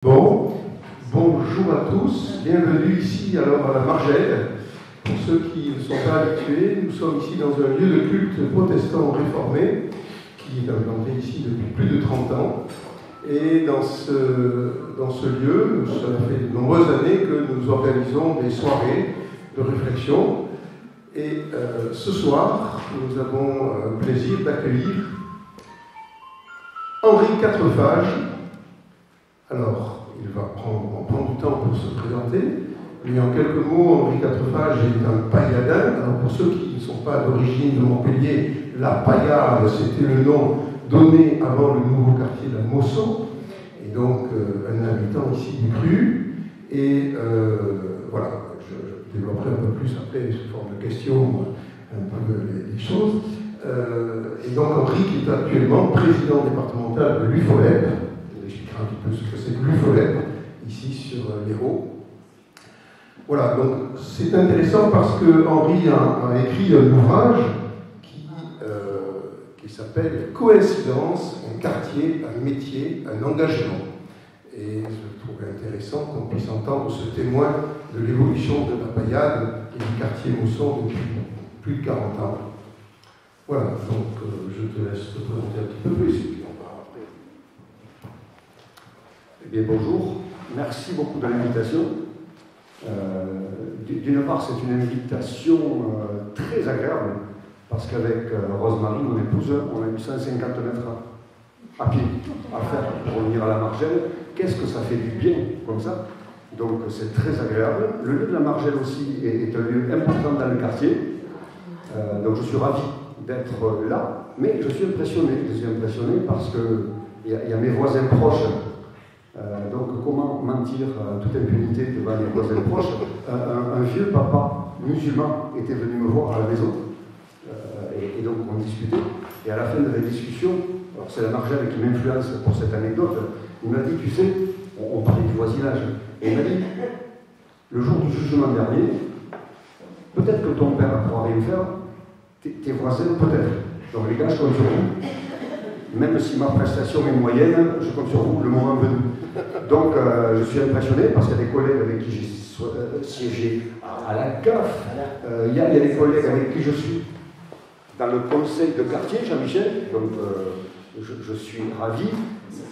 Bon, bonjour à tous, bienvenue ici alors à la Margelle. Pour ceux qui ne sont pas habitués, nous sommes ici dans un lieu de culte protestant réformé qui est implanté ici depuis plus de 30 ans. Et dans ce lieu, ça fait de nombreuses années que nous organisons des soirées de réflexion. Et ce soir, nous avons le plaisir d'accueillir Henri Quatrefages. Alors, il va prendre du temps pour se présenter, mais en quelques mots, Henri Quatrefages est un pailladin. Alors, pour ceux qui ne sont pas d'origine de Montpellier, la paillade, c'était le nom donné avant le nouveau quartier de la Mosson, et donc un habitant ici du Cru. Et voilà, je développerai un peu plus après, sous forme de questions, un peu les choses. Et donc, Henri qui est actuellement président départemental de l'UFOLEP, un petit peu ce que c'est que l'UFOLEP, ici sur l'Hérault. Voilà, donc c'est intéressant parce que Henri a écrit un ouvrage qui s'appelle Coïncidence, un quartier, un métier, un engagement. Et je trouve intéressant qu'on puisse entendre ce témoin de l'évolution de la paillade et du quartier Mosson depuis plus de 40 ans. Voilà, donc je te laisse te présenter un petit peu plus et puis on va après. Eh bien, bonjour, merci beaucoup de l'invitation. D'une part, c'est une invitation très agréable, parce qu'avec Rosemarie, mon épouse, on a eu 150 mètres à pied à faire pour revenir à la Margelle. Qu'est-ce que ça fait du bien, comme ça? Donc, c'est très agréable. Le lieu de la Margelle aussi est un lieu important dans le quartier. Donc, je suis ravi d'être là, mais je suis impressionné. Je suis impressionné parce qu'il y a mes voisins proches. Donc, comment mentir toute impunité devant les voisins proches? Un vieux papa musulman était venu me voir à la maison, et donc on discutait. Et à la fin de la discussion, alors c'est la Margelle qui m'influence pour cette anecdote, il m'a dit, tu sais, on parlait du voisinage, et il m'a dit, le jour du jugement dernier, peut-être que ton père ne pourra rien faire, tes voisins peut-être. Donc les gars, je compte sur vous. Même si ma prestation est moyenne, je compte sur vous le moment venu. Donc, je suis impressionné parce qu'il y a des collègues avec qui j'ai siégé à la CAF, il y a des collègues avec qui je suis dans le conseil de quartier, Jean-Michel, donc je suis ravi.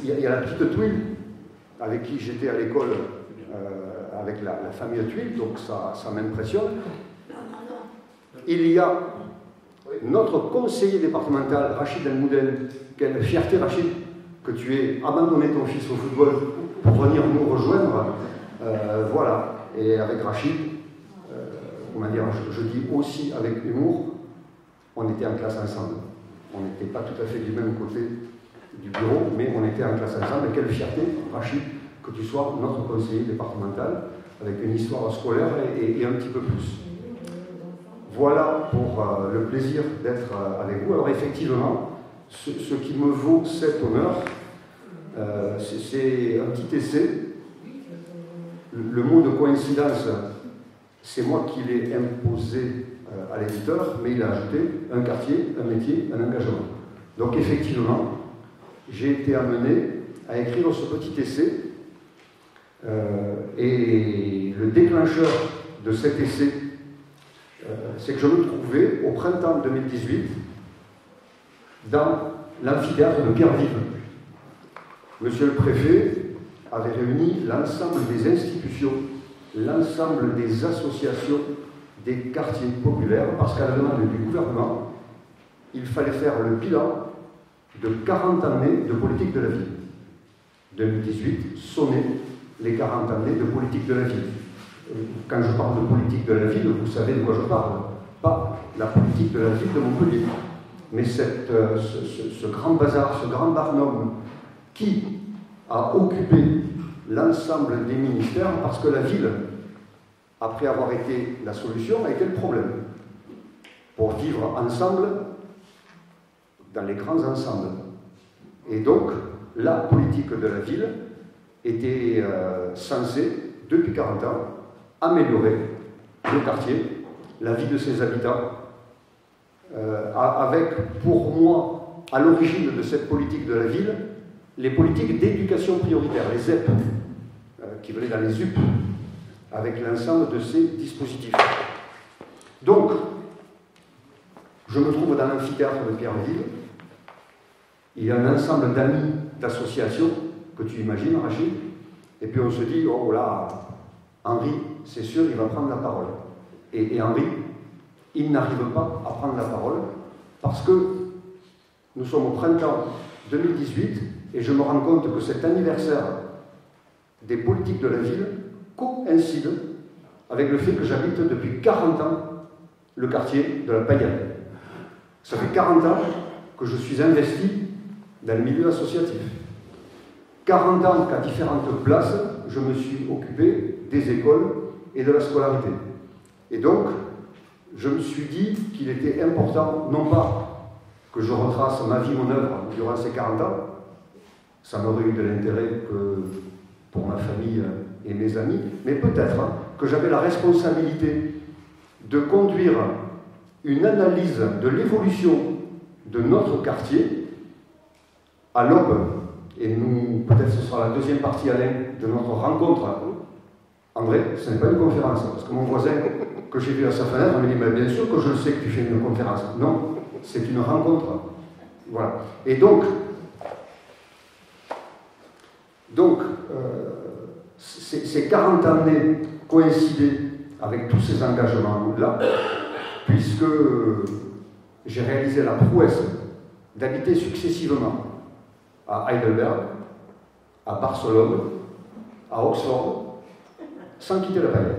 Il y a la petite Tuile avec qui j'étais à l'école avec la famille Tuile, donc ça m'impressionne. Il y a notre conseiller départemental, Rachid El-Mouden. Quelle fierté, Rachid, que tu aies abandonné ton fils au football pour venir nous rejoindre. Voilà. Et avec Rachid, comment dire, je dis aussi avec humour, on était en classe ensemble. On n'était pas tout à fait du même côté du bureau, mais on était en classe ensemble. Et quelle fierté, Rachid, que tu sois notre conseiller départemental, avec une histoire scolaire et un petit peu plus. Voilà pour le plaisir d'être avec vous. Alors effectivement, ce qui me vaut cet honneur, c'est un petit essai. Le mot de coïncidence, c'est moi qui l'ai imposé à l'éditeur, mais il a ajouté un quartier, un métier, un engagement. Donc effectivement, j'ai été amené à écrire ce petit essai, et le déclencheur de cet essai, c'est que je me trouvais au printemps 2018 dans l'amphithéâtre de Pierre-Vive. Monsieur le préfet avait réuni l'ensemble des institutions, l'ensemble des associations des quartiers populaires, parce qu'à la demande du gouvernement, il fallait faire le bilan de 40 années de politique de la ville. 2018 sonnait les 40 années de politique de la ville. Quand je parle de politique de la ville, vous savez de quoi je parle. Pas la politique de la ville de Montpellier, mais ce grand bazar, ce grand barnum qui a occupé l'ensemble des ministères, parce que la ville, après avoir été la solution, a été le problème. Pour vivre ensemble dans les grands ensembles. Et donc, la politique de la ville était censée, depuis 40 ans, améliorer le quartier, la vie de ses habitants, avec, pour moi, à l'origine de cette politique de la ville, les politiques d'éducation prioritaire, les ZEP. qui venait dans les UP, avec l'ensemble de ces dispositifs. Donc, je me trouve dans l'amphithéâtre de Pierreville. Il y a un ensemble d'amis, d'associations, que tu imagines, Rachid, et puis on se dit, oh là, Henri, c'est sûr, il va prendre la parole. Et Henri, il n'arrive pas à prendre la parole, parce que nous sommes au printemps 2018, et je me rends compte que cet anniversaire des politiques de la ville coïncide avec le fait que j'habite depuis 40 ans le quartier de la Paillade. Ça fait 40 ans que je suis investi dans le milieu associatif. 40 ans qu'à différentes places, je me suis occupé des écoles et de la scolarité. Et donc, je me suis dit qu'il était important, non pas que je retrace ma vie, mon œuvre durant ces 40 ans, ça n'aurait eu de l'intérêt que pour ma famille et mes amis, mais peut-être que j'avais la responsabilité de conduire une analyse de l'évolution de notre quartier à l'aube, et nous, peut-être ce sera la deuxième partie, Alain, de notre rencontre. André, ce n'est pas une conférence, parce que mon voisin que j'ai vu à sa fenêtre me dit, mais bien sûr que je le sais que tu fais une conférence. Non, c'est une rencontre. Voilà. Et donc ces 40 années coïncidaient avec tous ces engagements-là, puisque j'ai réalisé la prouesse d'habiter successivement à Heidelberg, à Barcelone, à Oxford, sans quitter la Paillade.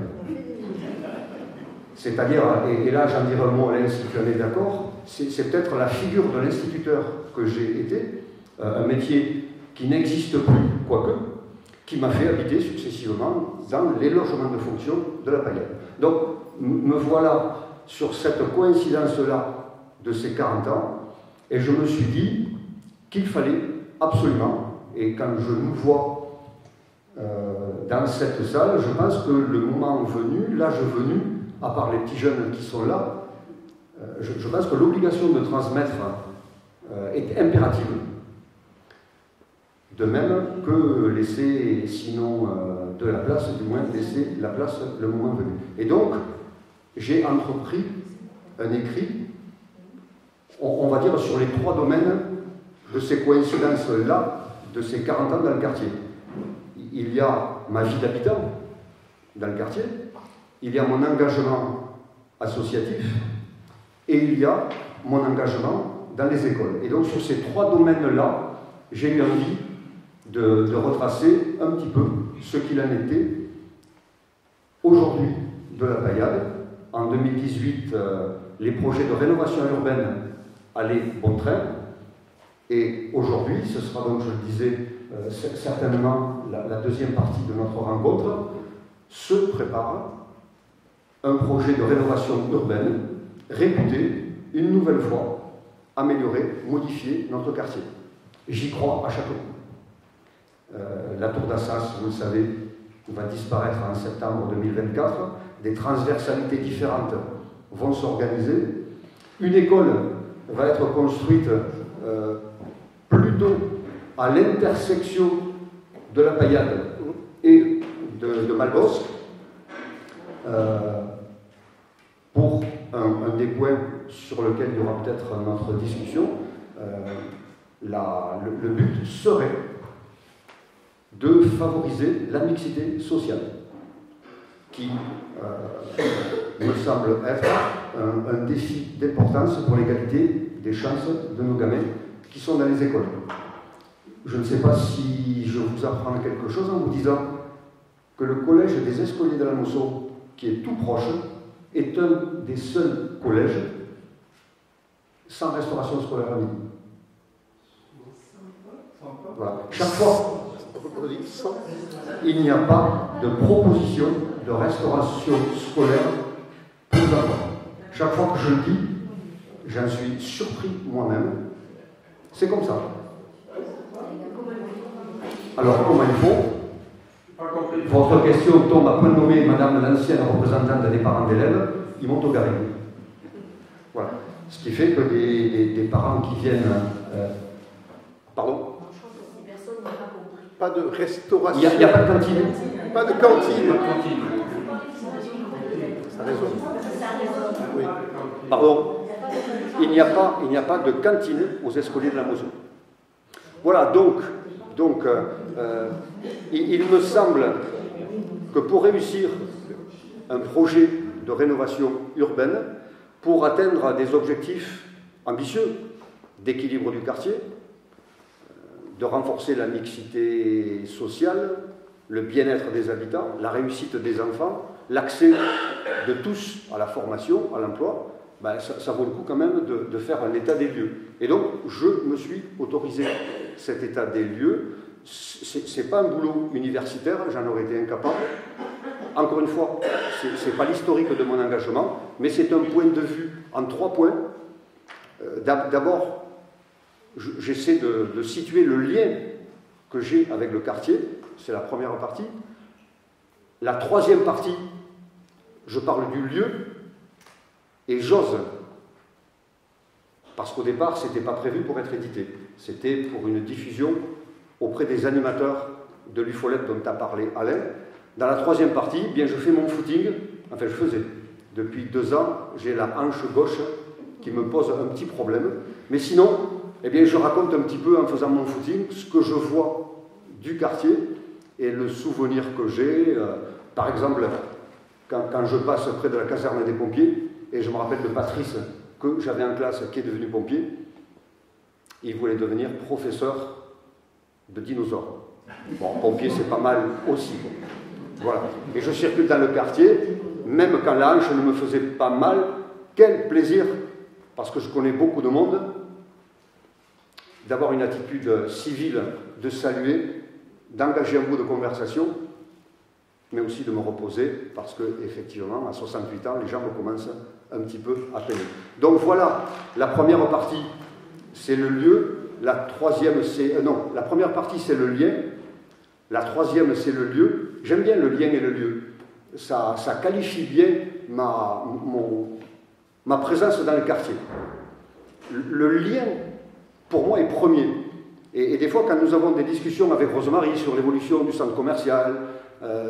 C'est-à-dire, et là j'en dirai un mot, Alain, si tu en es d'accord, c'est peut-être la figure de l'instituteur que j'ai été, un métier qui n'existe plus, quoique, qui m'a fait habiter successivement dans les logements de fonction de la Paillade. Donc, me voilà sur cette coïncidence-là de ces 40 ans, et je me suis dit qu'il fallait absolument, et quand je nous vois dans cette salle, je pense que le moment venu, l'âge venu, à part les petits jeunes qui sont là, je pense que l'obligation de transmettre est impérative. De même que laisser, sinon de la place, du moins laisser la place le moment venu. Et donc, j'ai entrepris un écrit, on va dire, sur les 3 domaines de ces coïncidences-là, de ces 40 ans dans le quartier. Il y a ma vie d'habitant dans le quartier, il y a mon engagement associatif, et il y a mon engagement dans les écoles. Et donc, sur ces 3 domaines-là, j'ai eu envie de retracer un petit peu ce qu'il en était aujourd'hui de la Paillade. En 2018, les projets de rénovation urbaine allaient bon train, et aujourd'hui, ce sera donc, je le disais, certainement la deuxième partie de notre rencontre, se prépare un projet de rénovation urbaine réputé, une nouvelle fois, améliorer, modifier notre quartier. J'y crois à chaque fois. La tour d'Assas, vous le savez, va disparaître en septembre 2024. Des transversalités différentes vont s'organiser. Une école va être construite plutôt à l'intersection de la Paillade et de Malbosc, pour un des points sur lequel il y aura peut-être notre discussion. Le but serait de favoriser la mixité sociale, qui me semble être un défi d'importance pour l'égalité des chances de nos gamins qui sont dans les écoles. Je ne sais pas si je vous apprends quelque chose en vous disant que le collège des Escoliers de la Mosso, qui est tout proche, est un des seuls collèges sans restauration scolaire à midi. Voilà. Chaque fois, il n'y a pas de proposition de restauration scolaire pour les enfants. Chaque fois que je le dis, j'en suis surpris moi-même. C'est comme ça. Alors, comment il faut? Votre question tombe à point nommé, madame l'ancienne représentante des parents d'élèves, ils montent au garé. Voilà. Ce qui fait que des parents qui viennent... pardon? Pas de restauration. Il n'y a pas de cantine. pas de cantine. Ça résonne. Oui. Pardon. Il n'y a pas de cantine aux Escoliers de la Moselle. Voilà, donc il me semble que pour réussir un projet de rénovation urbaine, pour atteindre des objectifs ambitieux d'équilibre du quartier, de renforcer la mixité sociale, le bien-être des habitants, la réussite des enfants, l'accès de tous à la formation, à l'emploi, ben ça vaut le coup quand même de faire un état des lieux. Et donc, je me suis autorisé cet état des lieux. Ce n'est pas un boulot universitaire, j'en aurais été incapable. Encore une fois, ce n'est pas l'historique de mon engagement, mais c'est un point de vue en 3 points. D'abord, j'essaie de situer le lien que j'ai avec le quartier, c'est la première partie. La 3e partie, je parle du lieu, et j'ose, parce qu'au départ, ce n'était pas prévu pour être édité. C'était pour une diffusion auprès des animateurs de l'UFOLEP dont a parlé Alain. Dans la 3e partie, bien, je fais mon footing, enfin je faisais. Depuis 2 ans, j'ai la hanche gauche qui me pose un petit problème. Mais sinon, eh bien, je raconte un petit peu en faisant mon footing ce que je vois du quartier et le souvenir que j'ai. Par exemple, quand je passe près de la caserne des pompiers, et je me rappelle de Patrice, que j'avais en classe, qui est devenu pompier, il voulait devenir professeur de dinosaures. Bon, pompier, c'est pas mal aussi. Voilà. Et je circule dans le quartier, même quand la hanche ne me faisait pas mal, quel plaisir, parce que je connais beaucoup de monde, d'avoir une attitude civile, de saluer, d'engager un bout de conversation, mais aussi de me reposer, parce que effectivement, à 68 ans, les jambes commencent un petit peu à peiner. Donc voilà, la première partie, c'est le lieu, la 3e, c'est... non, la première partie, c'est le lien, la 3e, c'est le lieu. J'aime bien le lien et le lieu. Ça qualifie bien ma présence dans le quartier. Le lien, pour moi, est premier. Et des fois, quand nous avons des discussions avec Rosemarie sur l'évolution du centre commercial,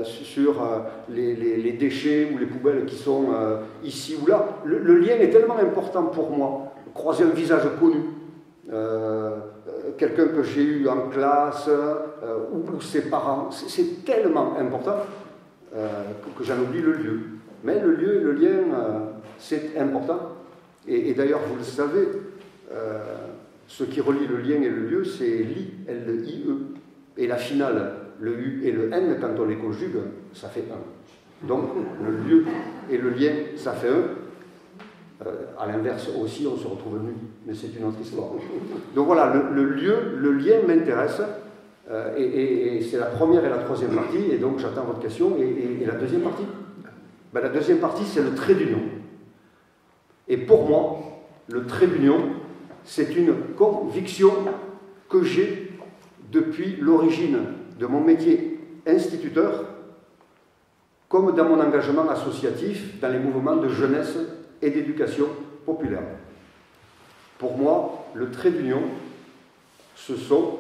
sur les déchets ou les poubelles qui sont ici ou là, le lien est tellement important pour moi. Croiser un visage connu, quelqu'un que j'ai eu en classe, ou ses parents, c'est tellement important que j'en oublie le lieu. Mais le lieu et le lien, c'est important. Et d'ailleurs, vous le savez, ce qui relie le lien et le lieu, c'est l'I, L-I-E. Et la finale, le U et le N, quand on les conjugue, ça fait 1. Donc, le lieu et le lien, ça fait 1. À l'inverse aussi, on se retrouve nu, mais c'est une autre histoire. Donc voilà, le lieu, le lien m'intéresse, et c'est la première et la 3e partie, et donc j'attends votre question. Et la 2e partie, ben, la 2e partie, c'est le trait d'union. Et pour moi, le trait d'union, c'est une conviction que j'ai depuis l'origine de mon métier instituteur, comme dans mon engagement associatif dans les mouvements de jeunesse et d'éducation populaire. Pour moi, le trait d'union, ce sont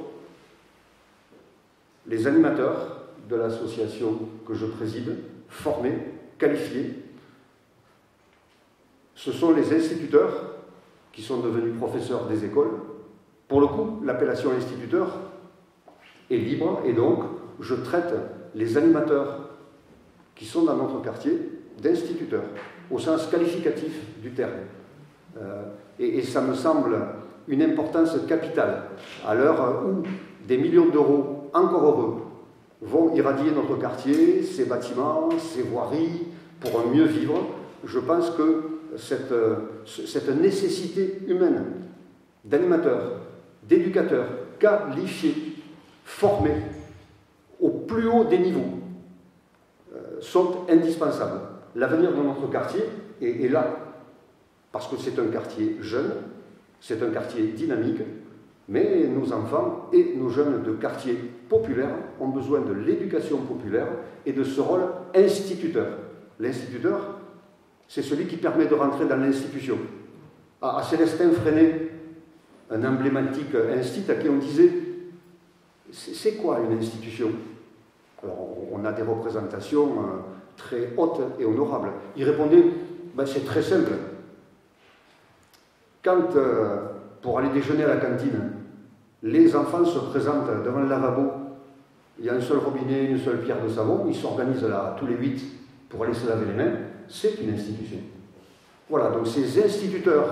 les animateurs de l'association que je préside, formés, qualifiés. Ce sont les instituteurs qui sont devenus professeurs des écoles. Pour le coup, l'appellation instituteur est libre, et donc je traite les animateurs qui sont dans notre quartier d'instituteurs, au sens qualificatif du terme. Et ça me semble une importance capitale, à l'heure où des millions d'euros, encore heureux, vont irradier notre quartier, ses bâtiments, ses voiries, pour un mieux vivre. Je pense que cette nécessité humaine d'animateurs, d'éducateurs qualifiés, formés au plus haut des niveaux, sont indispensables. L'avenir de notre quartier est là, parce que c'est un quartier jeune, c'est un quartier dynamique, mais nos enfants et nos jeunes de quartiers populaires ont besoin de l'éducation populaire et de ce rôle instituteur. L'instituteur, c'est celui qui permet de rentrer dans l'institution. À Célestin Freinet, un emblématique institut à qui on disait « C'est quoi une institution ?» Alors, on a des représentations très hautes et honorables. Il répondait, ben, c'est très simple. Quand, pour aller déjeuner à la cantine, les enfants se présentent devant le lavabo, il y a un seul robinet, une seule pierre de savon, ils s'organisent là tous les 8 pour aller se laver les mains, c'est une institution. Voilà, donc ces instituteurs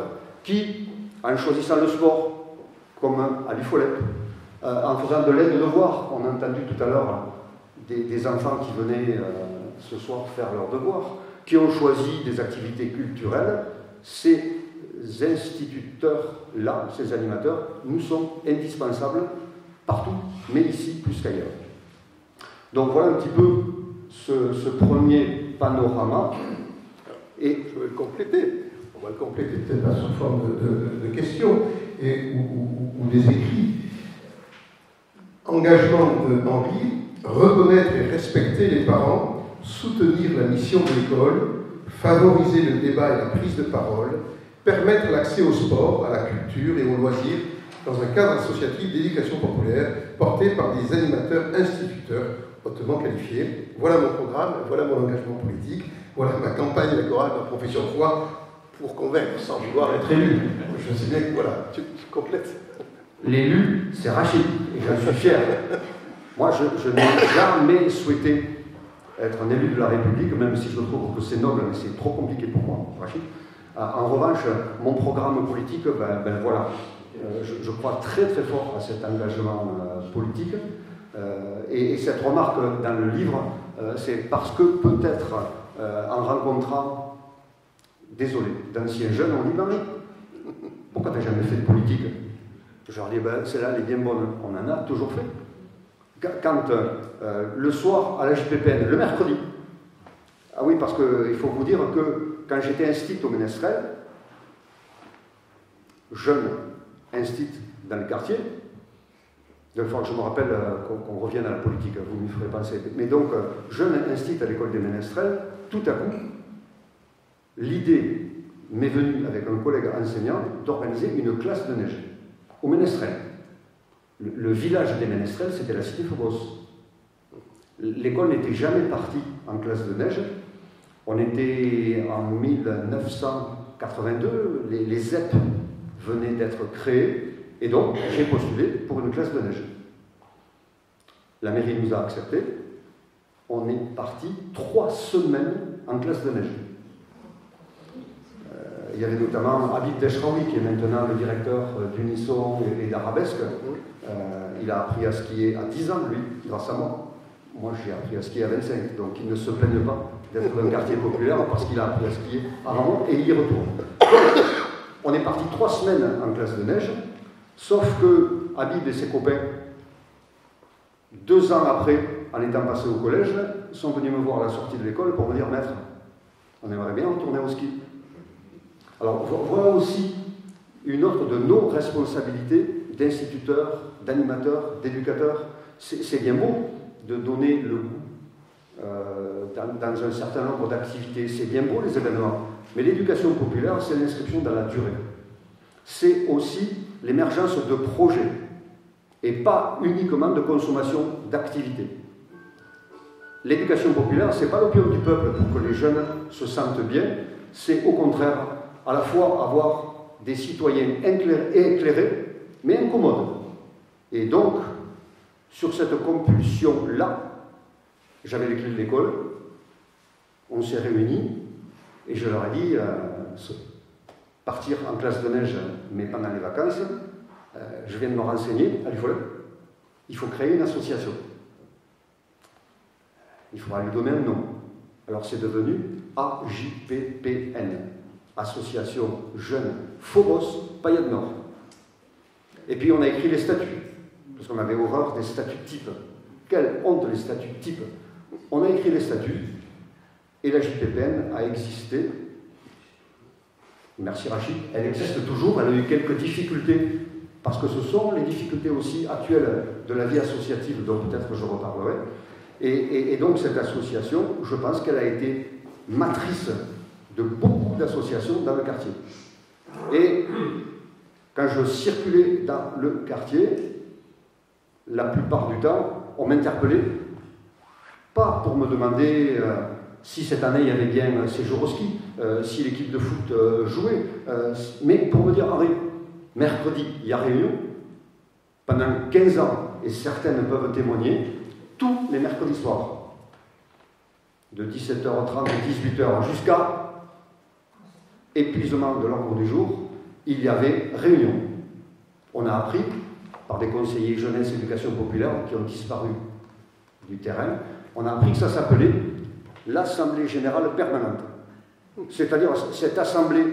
qui, en choisissant le sport, comme Ali Follep, en faisant de l'aide de devoir, on a entendu tout à l'heure des enfants qui venaient ce soir faire leurs devoirs, qui ont choisi des activités culturelles, ces instituteurs-là, ces animateurs, nous sont indispensables partout, mais ici plus qu'ailleurs. Donc voilà un petit peu ce premier panorama. Et je vais le compléter. On va le compléter peut-être sous forme de questions ou des écrits. Engagement de Henri, reconnaître et respecter les parents, soutenir la mission de l'école, favoriser le débat et la prise de parole, permettre l'accès au sport, à la culture et aux loisirs dans un cadre associatif d'éducation populaire porté par des animateurs instituteurs hautement qualifiés. Voilà mon programme, voilà mon engagement politique, voilà ma campagne électorale, ma profession de foi pour convaincre sans vouloir être élu. Je sais bien que voilà, tu complètes. L'élu, c'est Rachid, et j'en suis fier. Moi, je n'ai jamais souhaité être un élu de la République, même si je trouve que c'est noble, mais c'est trop compliqué pour moi, Rachid. En revanche, mon programme politique, ben voilà, je crois très très fort à cet engagement politique. Et cette remarque dans le livre, c'est parce que peut-être en rencontrant, désolé, d'anciens jeunes, on dit, ben, mais pourquoi tu n'as jamais fait de politique? Je leur dis, ben, celle-là, elle est bien bonne. On en a toujours fait. Quand le soir, à la JPPN, le mercredi, ah oui, parce qu'il faut vous dire que quand j'étais instit au Ménestrel, jeune instit dans le quartier, il faut que je me rappelle qu'on revienne à la politique, vous m'y ferez penser. Mais donc, jeune instit à l'école des Ménestrels, tout à coup, l'idée m'est venue avec un collègue enseignant d'organiser une classe de neige au Ménestrel. Le village des Ménestrels, c'était la cité Phobos. L'école n'était jamais partie en classe de neige. On était en 1982, les ZEP venaient d'être créés, et donc j'ai postulé pour une classe de neige. La mairie nous a acceptés. On est parti 3 semaines en classe de neige. Il y avait notamment Habib Deshraoui, qui est maintenant le directeur d'Unisson et d'Arabesque. Il a appris à skier à 10 ans, lui, grâce à moi. Moi, j'ai appris à skier à 25, donc il ne se plaigne pas d'être dans un quartier populaire parce qu'il a appris à skier à Ramon et il y retourne. Donc, on est parti 3 semaines en classe de neige, sauf que Habib et ses copains, 2 ans après, en étant passés au collège, sont venus me voir à la sortie de l'école pour me dire, maître, on aimerait bien retourner au ski. Alors voilà aussi une autre de nos responsabilités d'instituteurs, d'animateurs, d'éducateurs. C'est bien beau de donner le goût dans un certain nombre d'activités, c'est bien beau les événements, mais l'éducation populaire, c'est l'inscription dans la durée. C'est aussi l'émergence de projets, et pas uniquement de consommation d'activités. L'éducation populaire, ce n'est pas l'opium du peuple pour que les jeunes se sentent bien, c'est au contraire à la fois avoir des citoyens éclairés, mais incommodes. Et donc, sur cette compulsion-là, j'avais les clés de l'école, on s'est réunis, et je leur ai dit, partir en classe de neige, mais pendant les vacances, je viens de me renseigner à l'UFOLEP, il faut créer une association. Il faudra lui donner un nom. Alors c'est devenu AJPPN, Association Jeune Phobos Payade Nord. Et puis on a écrit les statuts, parce qu'on avait horreur des statuts types. Quelle honte les statuts types. On a écrit les statuts, et la JPPN a existé. Merci Rachid, elle existe toujours, elle a eu quelques difficultés, parce que ce sont les difficultés aussi actuelles de la vie associative, dont peut-être je reparlerai. Et donc cette association, je pense qu'elle a été matrice de beaucoup d'associations dans le quartier. Et quand je circulais dans le quartier, la plupart du temps, on m'interpellait pas pour me demander si cette année il y avait bien séjour au ski, si l'équipe de foot jouait, mais pour me dire, Henri, mercredi, il y a réunion, pendant 15 ans, et certaines peuvent témoigner, tous les mercredis soirs, de 17h30 à 18h, jusqu'à épuisement de l'ordre du jour, il y avait réunion. On a appris, par des conseillers jeunesse et éducation populaire qui ont disparu du terrain, on a appris que ça s'appelait l'Assemblée Générale Permanente. C'est-à-dire cette assemblée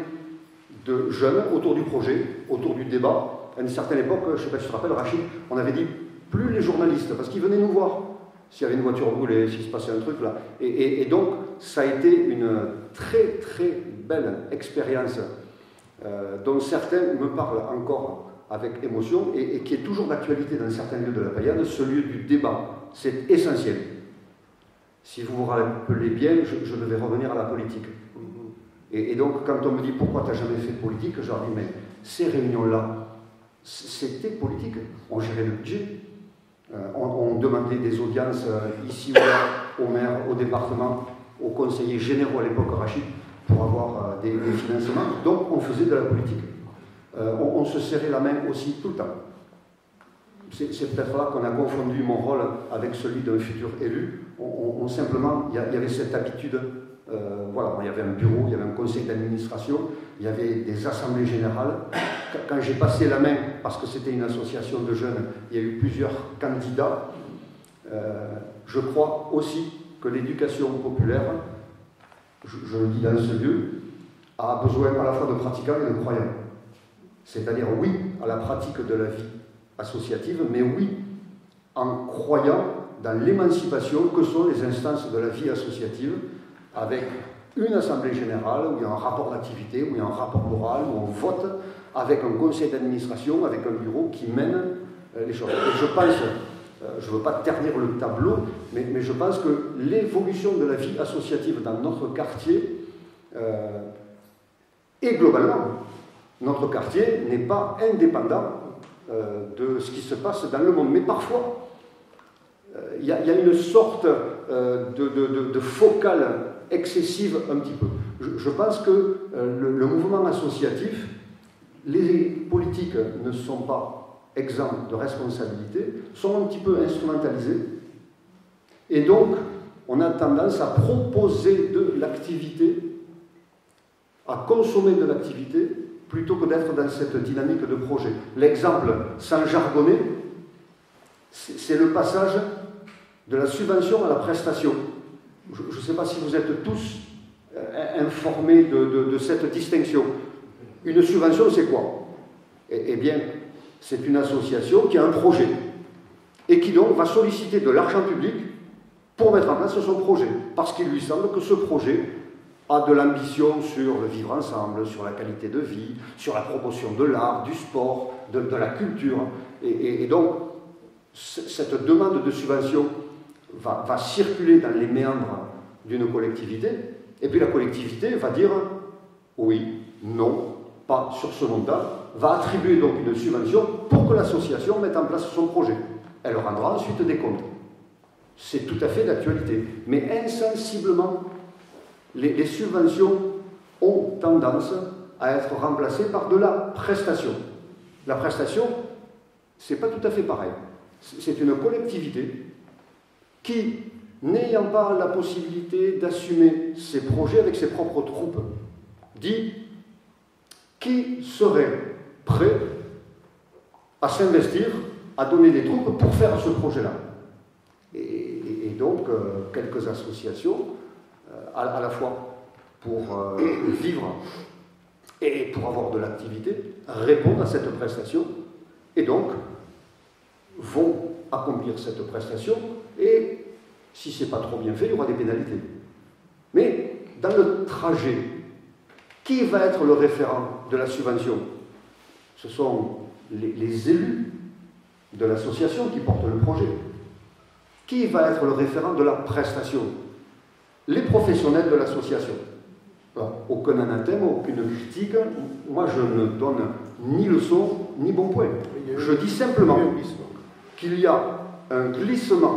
de jeunes autour du projet, autour du débat. À une certaine époque, je ne sais pas si tu te rappelles, Rachid, on avait dit plus les journalistes, parce qu'ils venaient nous voir. S'il y avait une voiture brûlée, s'il se passait un truc là. Et donc, ça a été une très très belle expérience dont certains me parlent encore avec émotion et qui est toujours d'actualité dans certains lieux de la Payade, ce lieu du débat. C'est essentiel. Si vous vous rappelez bien, je devais revenir à la politique. Et donc, quand on me dit pourquoi tu n'as jamais fait de politique, je leur dis mais ces réunions-là, c'était politique. On gérait le budget. On demandait des audiences ici ou là, au maire, au département, aux conseillers généraux à l'époque, Rachid, pour avoir des financements. Donc on faisait de la politique. On se serrait la main aussi tout le temps. C'est peut-être là qu'on a confondu mon rôle avec celui d'un futur élu. Simplement, il y avait cette habitude. Voilà, il y avait un bureau, il y avait un conseil d'administration, il y avait des assemblées générales. Quand j'ai passé la main, parce que c'était une association de jeunes, il y a eu plusieurs candidats. Je crois aussi que l'éducation populaire, je le dis dans ce lieu, a besoin à la fois de pratiquants et de croyants. C'est-à-dire oui à la pratique de la vie associative, mais oui en croyant dans l'émancipation que sont les instances de la vie associative, avec une assemblée générale où il y a un rapport d'activité, où il y a un rapport moral, où on vote, avec un conseil d'administration, avec un bureau qui mène les choses. Et je pense, je ne veux pas ternir le tableau, mais je pense que l'évolution de la vie associative dans notre quartier, et globalement, notre quartier n'est pas indépendant de ce qui se passe dans le monde. Mais parfois, il y a une sorte de focale excessive un petit peu. Je pense que le mouvement associatif, les politiques ne sont pas exempts de responsabilité, sont un petit peu instrumentalisés. Et donc, on a tendance à proposer de l'activité, à consommer de l'activité, plutôt que d'être dans cette dynamique de projet. L'exemple, sans jargonner, c'est le passage de la subvention à la prestation. Je ne sais pas si vous êtes tous informés de cette distinction. Une subvention, c'est quoi? Eh bien, c'est une association qui a un projet et qui donc va solliciter de l'argent public pour mettre en place son projet, parce qu'il lui semble que ce projet a de l'ambition sur le vivre ensemble, sur la qualité de vie, sur la promotion de l'art, du sport, de la culture. Et donc, cette demande de subvention va circuler dans les méandres d'une collectivité, et puis la collectivité va dire oui, non, pas sur ce montant, va attribuer donc une subvention pour que l'association mette en place son projet. Elle rendra ensuite des comptes. C'est tout à fait d'actualité. Mais insensiblement, les subventions ont tendance à être remplacées par de la prestation. La prestation, c'est pas tout à fait pareil. C'est une collectivité qui, n'ayant pas la possibilité d'assumer ses projets avec ses propres troupes, dit qui serait prêt à s'investir, à donner des troupes pour faire ce projet-là. Et donc, quelques associations, à la fois pour vivre et pour avoir de l'activité, répondent à cette prestation et donc vont accomplir cette prestation et si ce n'est pas trop bien fait, il y aura des pénalités. Mais dans le trajet, qui va être le référent de la subvention? Ce sont les élus de l'association qui portent le projet. Qui va être le référent de la prestation? Les professionnels de l'association. Aucun anathème, aucune critique. Moi, je ne donne ni leçon, ni bon point. Je dis simplement qu'il y a un glissement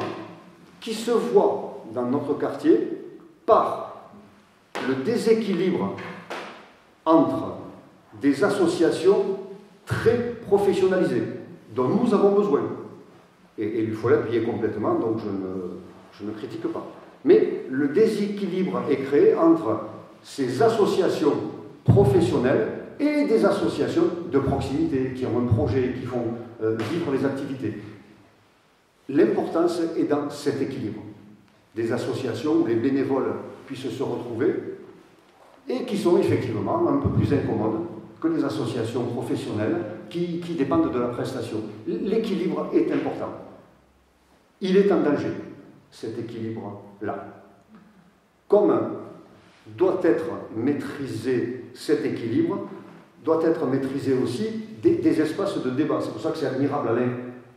qui se voit dans notre quartier par le déséquilibre entre des associations très professionnalisées, dont nous avons besoin. Et il faut l'appuyer complètement, donc je ne critique pas. Mais le déséquilibre est créé entre ces associations professionnelles et des associations de proximité qui ont un projet, qui font vivre les activités. L'importance est dans cet équilibre. Des associations où les bénévoles puissent se retrouver et qui sont effectivement un peu plus incommodes que les associations professionnelles qui dépendent de la prestation. L'équilibre est important. Il est en danger, cet équilibre-là. Comme doit être maîtrisé cet équilibre, doit être maîtrisé aussi des espaces de débat. C'est pour ça que c'est admirable, Alain,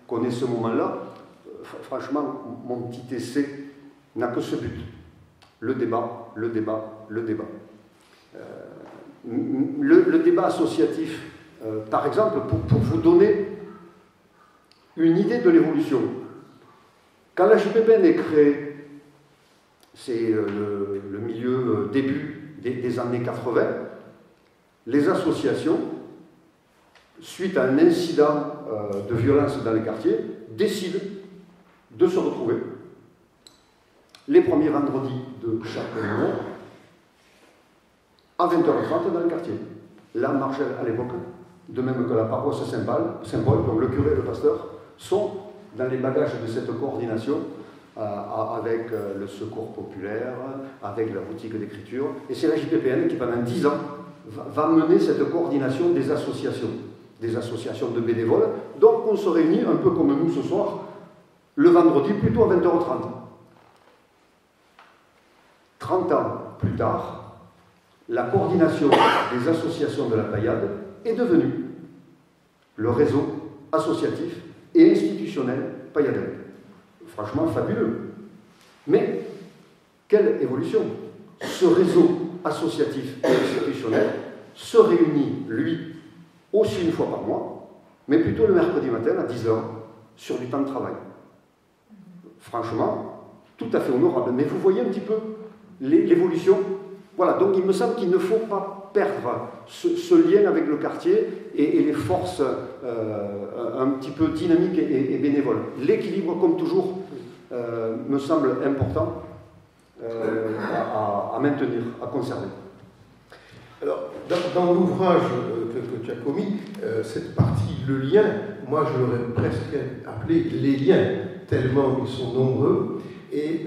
qu'on ait ce moment-là. Franchement, mon petit essai n'a que ce but. Le débat, le débat, le débat. Le débat associatif, par exemple, pour vous donner une idée de l'évolution. Quand la JPPN est créée, c'est le milieu, début des années 80, les associations, suite à un incident de violence dans les quartiers, décident de se retrouver les premiers vendredis de chaque mois à 20h30 dans le quartier. La Margelle à l'époque, de même que la paroisse Saint-Paul, donc le curé et le pasteur, sont dans les bagages de cette coordination avec le secours populaire, avec la boutique d'écriture. Et c'est la JPPN qui, pendant 10 ans, va mener cette coordination des associations de bénévoles. Donc on se réunit un peu comme nous ce soir, le vendredi, plutôt à 20h30. 30 ans plus tard, la coordination des associations de la Paillade est devenue le réseau associatif et institutionnel pailladais. Franchement, fabuleux. Mais, quelle évolution! Ce réseau associatif et institutionnel se réunit, lui, aussi une fois par mois, mais plutôt le mercredi matin à 10h, sur du temps de travail. Franchement, tout à fait honorable. Mais vous voyez un petit peu l'évolution. Voilà, donc il me semble qu'il ne faut pas perdre ce lien avec le quartier et les forces un petit peu dynamiques et bénévoles. L'équilibre, comme toujours, me semble important à maintenir, à conserver. Alors, dans l'ouvrage que tu as commis, cette partie, le lien, moi je l'aurais presque appelé les liens, tellement ils sont nombreux. Et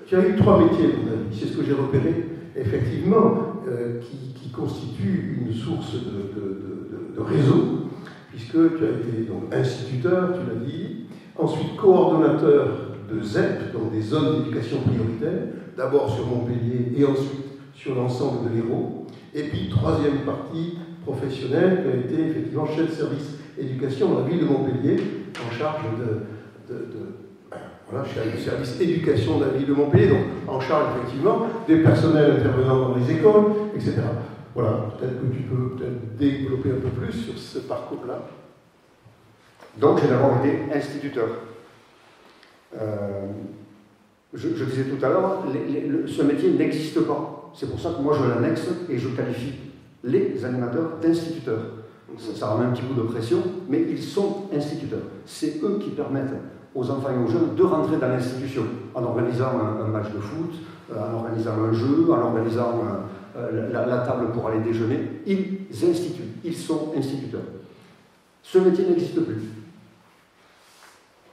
tu as eu 3 métiers, à mon avis, c'est ce que j'ai repéré, effectivement, qui constituent une source de réseau, puisque tu as été donc instituteur, tu l'as dit, ensuite coordonnateur de ZEP, donc des zones d'éducation prioritaire, d'abord sur Montpellier et ensuite sur l'ensemble de l'Hérault, et puis 3e partie professionnelle, qui a été effectivement chef de service éducation dans la ville de Montpellier, en charge voilà, chef de service éducation de la ville de Montpellier, donc en charge effectivement des personnels intervenant dans les écoles, etc. Voilà, peut-être que tu peux développer un peu plus sur ce parcours-là. Donc j'ai d'abord été instituteur. Je disais tout à l'heure, ce métier n'existe pas. C'est pour ça que moi je l'annexe et je qualifie les animateurs d'instituteurs. Ça remet un petit coup de pression, mais ils sont instituteurs. C'est eux qui permettent aux enfants et aux jeunes de rentrer dans l'institution en organisant un match de foot, en organisant un jeu, en organisant la table pour aller déjeuner. Ils instituent, ils sont instituteurs. Ce métier n'existe plus.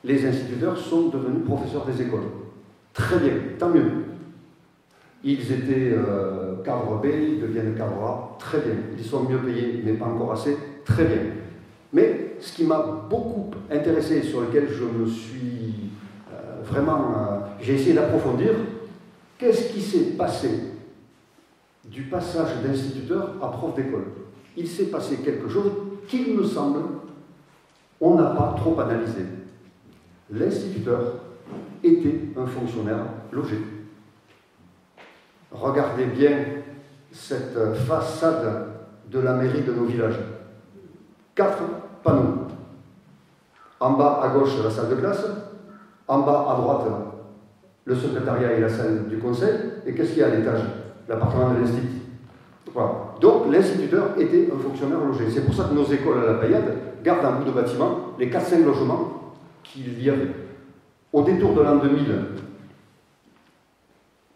Les instituteurs sont devenus professeurs des écoles. Très bien, tant mieux. Ils étaient cadre B, ils deviennent cadre A, très bien. Ils sont mieux payés, mais pas encore assez, très bien. Mais ce qui m'a beaucoup intéressé, sur lequel je me suis j'ai essayé d'approfondir, qu'est-ce qui s'est passé du passage d'instituteur à prof d'école? Il s'est passé quelque chose qu'il me semble, on n'a pas trop analysé. L'instituteur était un fonctionnaire logé. Regardez bien cette façade de la mairie de nos villages. 4 panneaux. En bas à gauche, la salle de classe. En bas à droite, le secrétariat et la salle du conseil, et qu'est-ce qu'il y a à l'étage? L'appartement de l'institut. Voilà. Donc l'instituteur était un fonctionnaire logé. C'est pour ça que nos écoles à la Paillade gardent un bout de bâtiment les 4-5 logements qu'il y avait. Au détour de l'an 2000,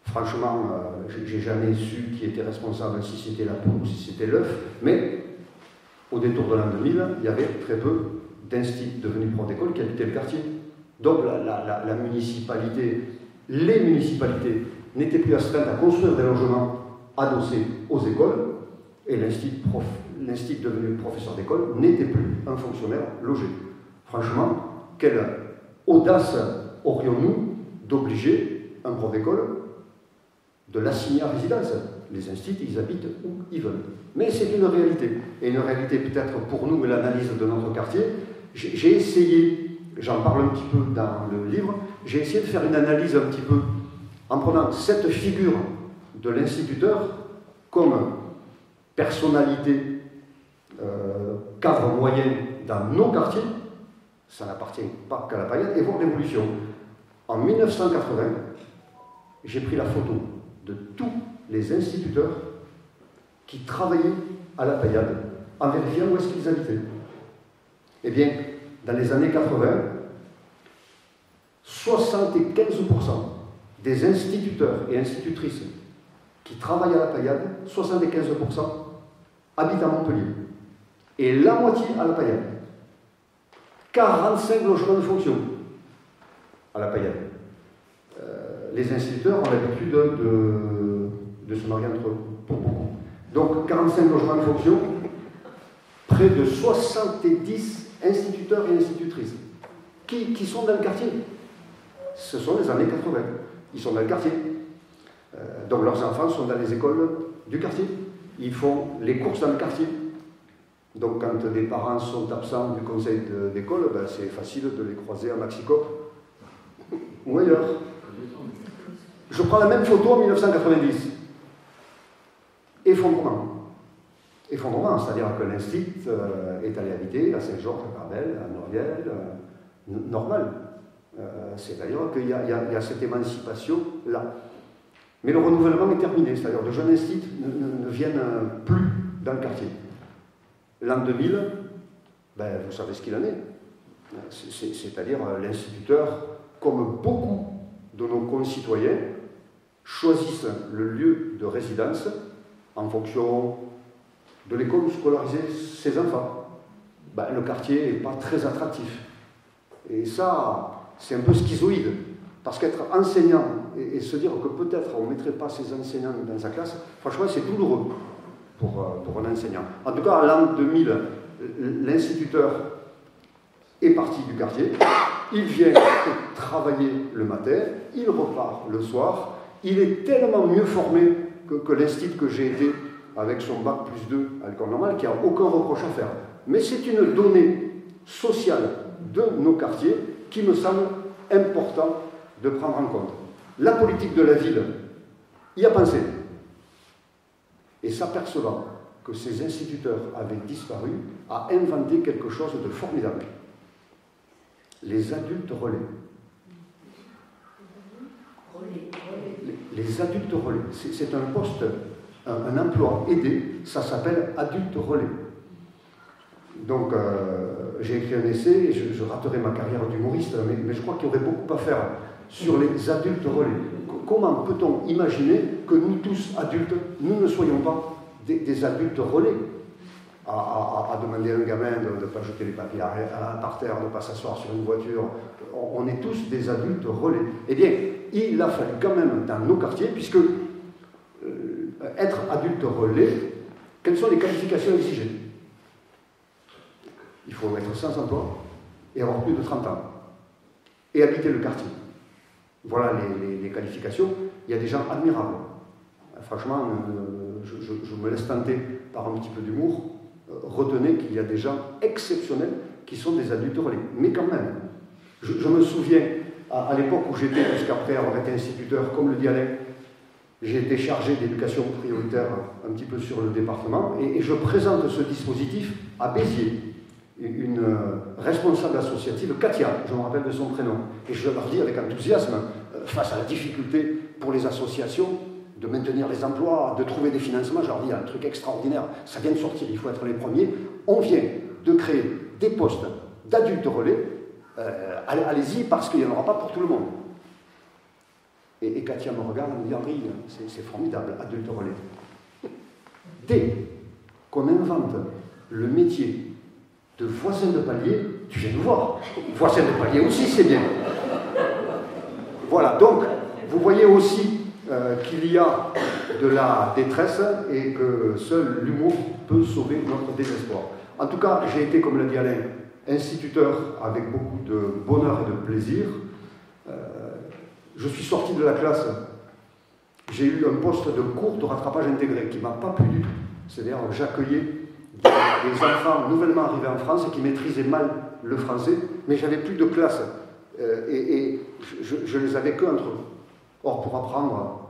franchement, j'ai jamais su qui était responsable, si c'était la poule ou si c'était l'œuf, mais au détour de l'an 2000, il y avait très peu d'instituts devenus profs d'école qui habitaient le quartier. Donc la municipalité, les municipalités n'étaient plus astreintes à construire des logements adossés aux écoles, et l'institut devenu professeur d'école n'était plus un fonctionnaire logé. Franchement, quelle audace aurions-nous d'obliger un prof d'école de l'assigner à résidence? Les instituts, ils habitent où ils veulent. Mais c'est une réalité. Et une réalité peut-être pour nous, l'analyse de notre quartier. J'ai essayé, j'en parle un petit peu dans le livre, j'ai essayé de faire une analyse un petit peu en prenant cette figure de l'instituteur comme personnalité, cadre moyen dans nos quartiers. Ça n'appartient pas qu'à la Paillade, et voir l'évolution. En 1980, j'ai pris la photo de tous les instituteurs qui travaillaient à la Paillade en vérifiant où est-ce qu'ils habitaient. Eh bien, dans les années 80, 75% des instituteurs et institutrices qui travaillent à la Paillade, 75% habitent à Montpellier. Et la moitié à la Paillade. 45 logements de fonction à la Paillade. Les instituteurs ont l'habitude de se marier entre eux, pour beaucoup. Donc 45 logements de fonction, près de 70 instituteurs et institutrices qui sont dans le quartier. Ce sont les années 80. Ils sont dans le quartier. Donc leurs enfants sont dans les écoles du quartier. Ils font les courses dans le quartier. Donc quand des parents sont absents du conseil d'école, ben, c'est facile de les croiser à Maxicop ou ailleurs. Je prends la même photo en 1990. Effondrement. Effondrement, c'est-à-dire que l'Institut est allé habiter à Saint-Georges, à Barbel, à Noriel, normal. C'est-à-dire qu'il y a cette émancipation-là. Mais le renouvellement est terminé, c'est-à-dire de jeunes instituts ne viennent plus dans le quartier. L'an 2000, ben, vous savez ce qu'il en est. C'est-à-dire l'instituteur, comme beaucoup de nos concitoyens, choisissent le lieu de résidence en fonction de l'école où scolariser ses enfants. Ben, le quartier n'est pas très attractif. Et ça, c'est un peu schizoïde. Parce qu'être enseignant et se dire que peut-être on ne mettrait pas ses enseignants dans sa classe, franchement, c'est douloureux pour un enseignant. En tout cas, à l'an 2000, l'instituteur est parti du quartier, il vient travailler le matin, il repart le soir, il est tellement mieux formé que l'institut que j'ai été avec son bac +2 à l'école normale, qui n'a aucun reproche à faire. Mais c'est une donnée sociale de nos quartiers qui me semble important de prendre en compte. La politique de la ville y a pensé. Et s'apercevant que ces instituteurs avaient disparu, a inventé quelque chose de formidable. Les adultes relais. Les adultes relais. C'est un poste, un emploi aidé, ça s'appelle adulte relais. Donc, j'ai écrit un essai, et je raterai ma carrière d'humoriste, mais je crois qu'il y aurait beaucoup à faire sur les adultes relais. Comment peut-on imaginer que nous tous, adultes, nous ne soyons pas des adultes relais à demander à un gamin de ne pas jeter les papiers par terre, de ne pas s'asseoir sur une voiture. On est tous des adultes relais. Eh bien, il a fallu quand même, dans nos quartiers, puisque être adulte relais, quelles sont les qualifications exigées? Il faut être sans emploi et avoir plus de 30 ans. Et habiter le quartier. Voilà les qualifications. Il y a des gens admirables. Franchement, je me laisse tenter par un petit peu d'humour. Retenez qu'il y a des gens exceptionnels qui sont des adultes relais. Mais quand même, je me souviens, à l'époque où j'étais, jusqu'après avoir été instituteur, comme le dit Alain, j'ai été chargé d'éducation prioritaire un petit peu sur le département, et je présente ce dispositif à Béziers. Une responsable associative, Katia, je me rappelle de son prénom, et je leur dis avec enthousiasme, face à la difficulté pour les associations de maintenir les emplois, de trouver des financements. Je leur dis, il y a un truc extraordinaire, ça vient de sortir, il faut être les premiers. On vient de créer des postes d'adultes relais, allez-y parce qu'il n'y en aura pas pour tout le monde. Et Katia me regarde et me dit, Henri, c'est formidable, adulte relais. Dès qu'on invente le métier de voisin de palier, tu viens nous voir. Voisin de palier aussi, c'est bien. Voilà, donc, vous voyez aussi qu'il y a de la détresse et que seul l'humour peut sauver notre désespoir. En tout cas, j'ai été, comme l'a dit Alain, instituteur avec beaucoup de bonheur et de plaisir. Je suis sorti de la classe, j'ai eu un poste de cours de rattrapage intégré qui ne m'a pas plu du tout. C'est-à-dire que j'accueillais des enfants nouvellement arrivés en France et qui maîtrisaient mal le français, mais j'avais plus de classe et je les avais que entre eux. Or, pour apprendre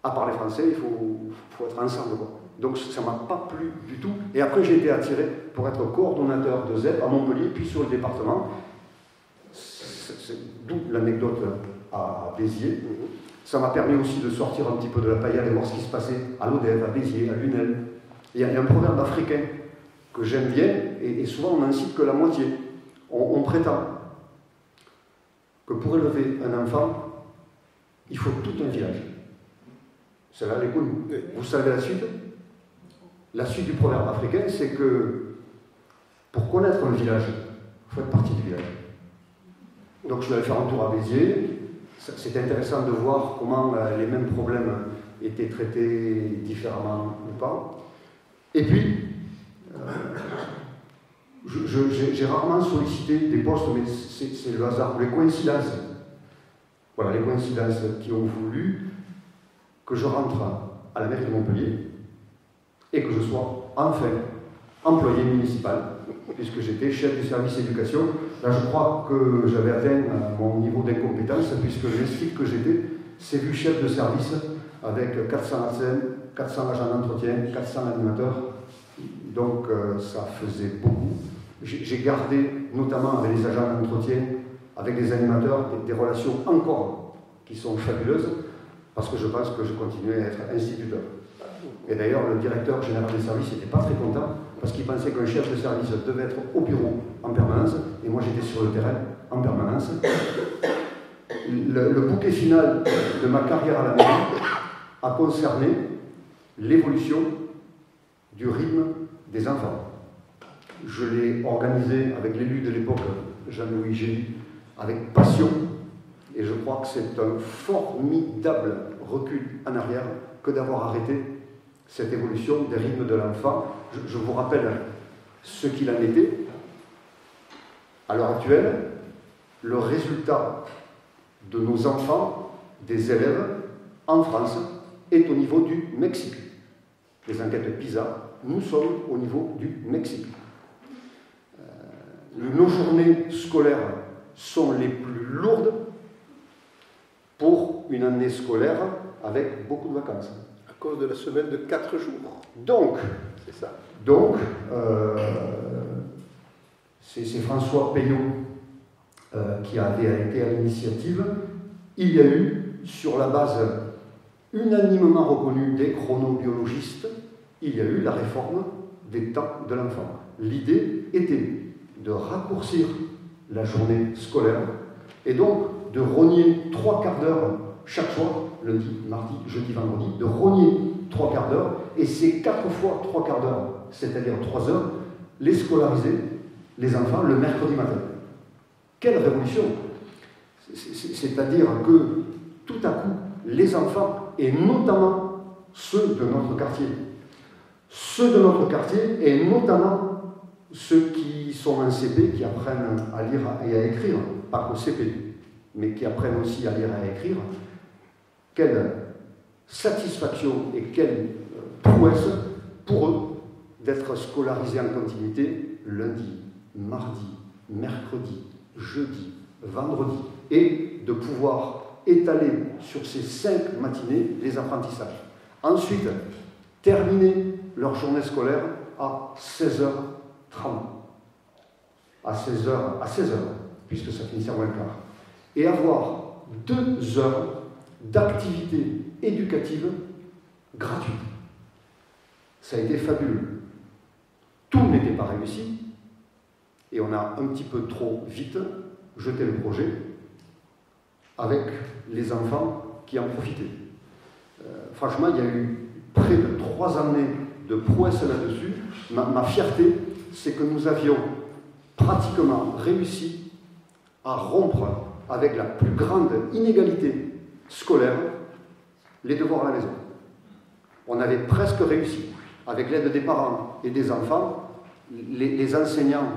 à parler français, il faut être ensemble, quoi. Donc ça ne m'a pas plu du tout. Et après, j'ai été attiré pour être coordonnateur de ZEP à Montpellier, puis sur le département. D'où l'anecdote à Béziers. Ça m'a permis aussi de sortir un petit peu de la paillade et voir ce qui se passait à l'Odève, à Béziers, à Lunel. Il y a un proverbe africain que j'aime bien, et souvent on n'en cite que la moitié. On prétend que pour élever un enfant, il faut tout un village. Celle-là, elle est connue. Vous savez la suite? La suite du proverbe africain, c'est que pour connaître un village, il faut être partie du village. Donc je suis allé faire un tour à Béziers. C'est intéressant de voir comment les mêmes problèmes étaient traités différemment ou pas. Et puis, j'ai rarement sollicité des postes, mais c'est le hasard, ou les coïncidences. Voilà, les coïncidences qui ont voulu que je rentre à la mairie de Montpellier et que je sois enfin employé municipal, puisque j'étais chef du service éducation. Là, je crois que j'avais atteint mon niveau d'incompétence, puisque l'inscrit que j'étais s'est vu chef de service avec 400 ATSEM, 400 agents d'entretien, 400 animateurs. Donc, ça faisait beaucoup. J'ai gardé, notamment avec les agents d'entretien, avec les animateurs, des relations encore qui sont fabuleuses, parce que je pense que je continuais à être instituteur. Et d'ailleurs, le directeur général des services n'était pas très content, parce qu'il pensait qu'un chef de service devait être au bureau en permanence, et moi j'étais sur le terrain en permanence. Le bouquet final de ma carrière à la mairie a concerné l'évolution du rythme des enfants. Je l'ai organisé avec l'élu de l'époque, Jean-Louis Gély, avec passion, et je crois que c'est un formidable recul en arrière que d'avoir arrêté cette évolution des rythmes de l'enfant. Je vous rappelle ce qu'il en était. À l'heure actuelle, le résultat de nos enfants, des élèves, en France, est au niveau du Mexique. Les enquêtes PISA, nous sommes au niveau du Mexique. Nos journées scolaires sont les plus lourdes pour une année scolaire avec beaucoup de vacances. À cause de la semaine de 4 jours. Donc, c'est ça. Donc, c'est François Peillot qui avait été à l'initiative. Il y a eu, sur la base unanimement reconnue des chronobiologistes, il y a eu la réforme des temps de l'enfant. L'idée était de raccourcir la journée scolaire et donc de rogner 3 quarts d'heure chaque soir, lundi, mardi, jeudi, vendredi, de rogner 3 quarts d'heure, et ces 4 fois 3 quarts d'heure, c'est-à-dire 3 heures, les scolariser, les enfants, le mercredi matin. Quelle révolution! C'est-à-dire que tout à coup, les enfants, et notamment ceux de notre quartier, et notamment ceux qui sont en CP, qui apprennent à lire et à écrire, pas qu'au CP, mais qui apprennent aussi à lire et à écrire, quelle satisfaction et quelle prouesse pour eux d'être scolarisés en continuité lundi, mardi, mercredi, jeudi, vendredi, et de pouvoir étaler sur ces 5 matinées les apprentissages. Ensuite, terminer leur journée scolaire à 16h30. À 16h, puisque ça finissait à moins le quart. Et avoir 2 heures d'activité éducative gratuite. Ça a été fabuleux. Tout n'était pas réussi, et on a un petit peu trop vite jeté le projet avec les enfants qui en profitaient. Franchement, il y a eu près de 3 années de prouesse là-dessus. Ma fierté, c'est que nous avions pratiquement réussi à rompre avec la plus grande inégalité scolaire les devoirs à la maison. On avait presque réussi. Avec l'aide des parents et des enfants, les enseignants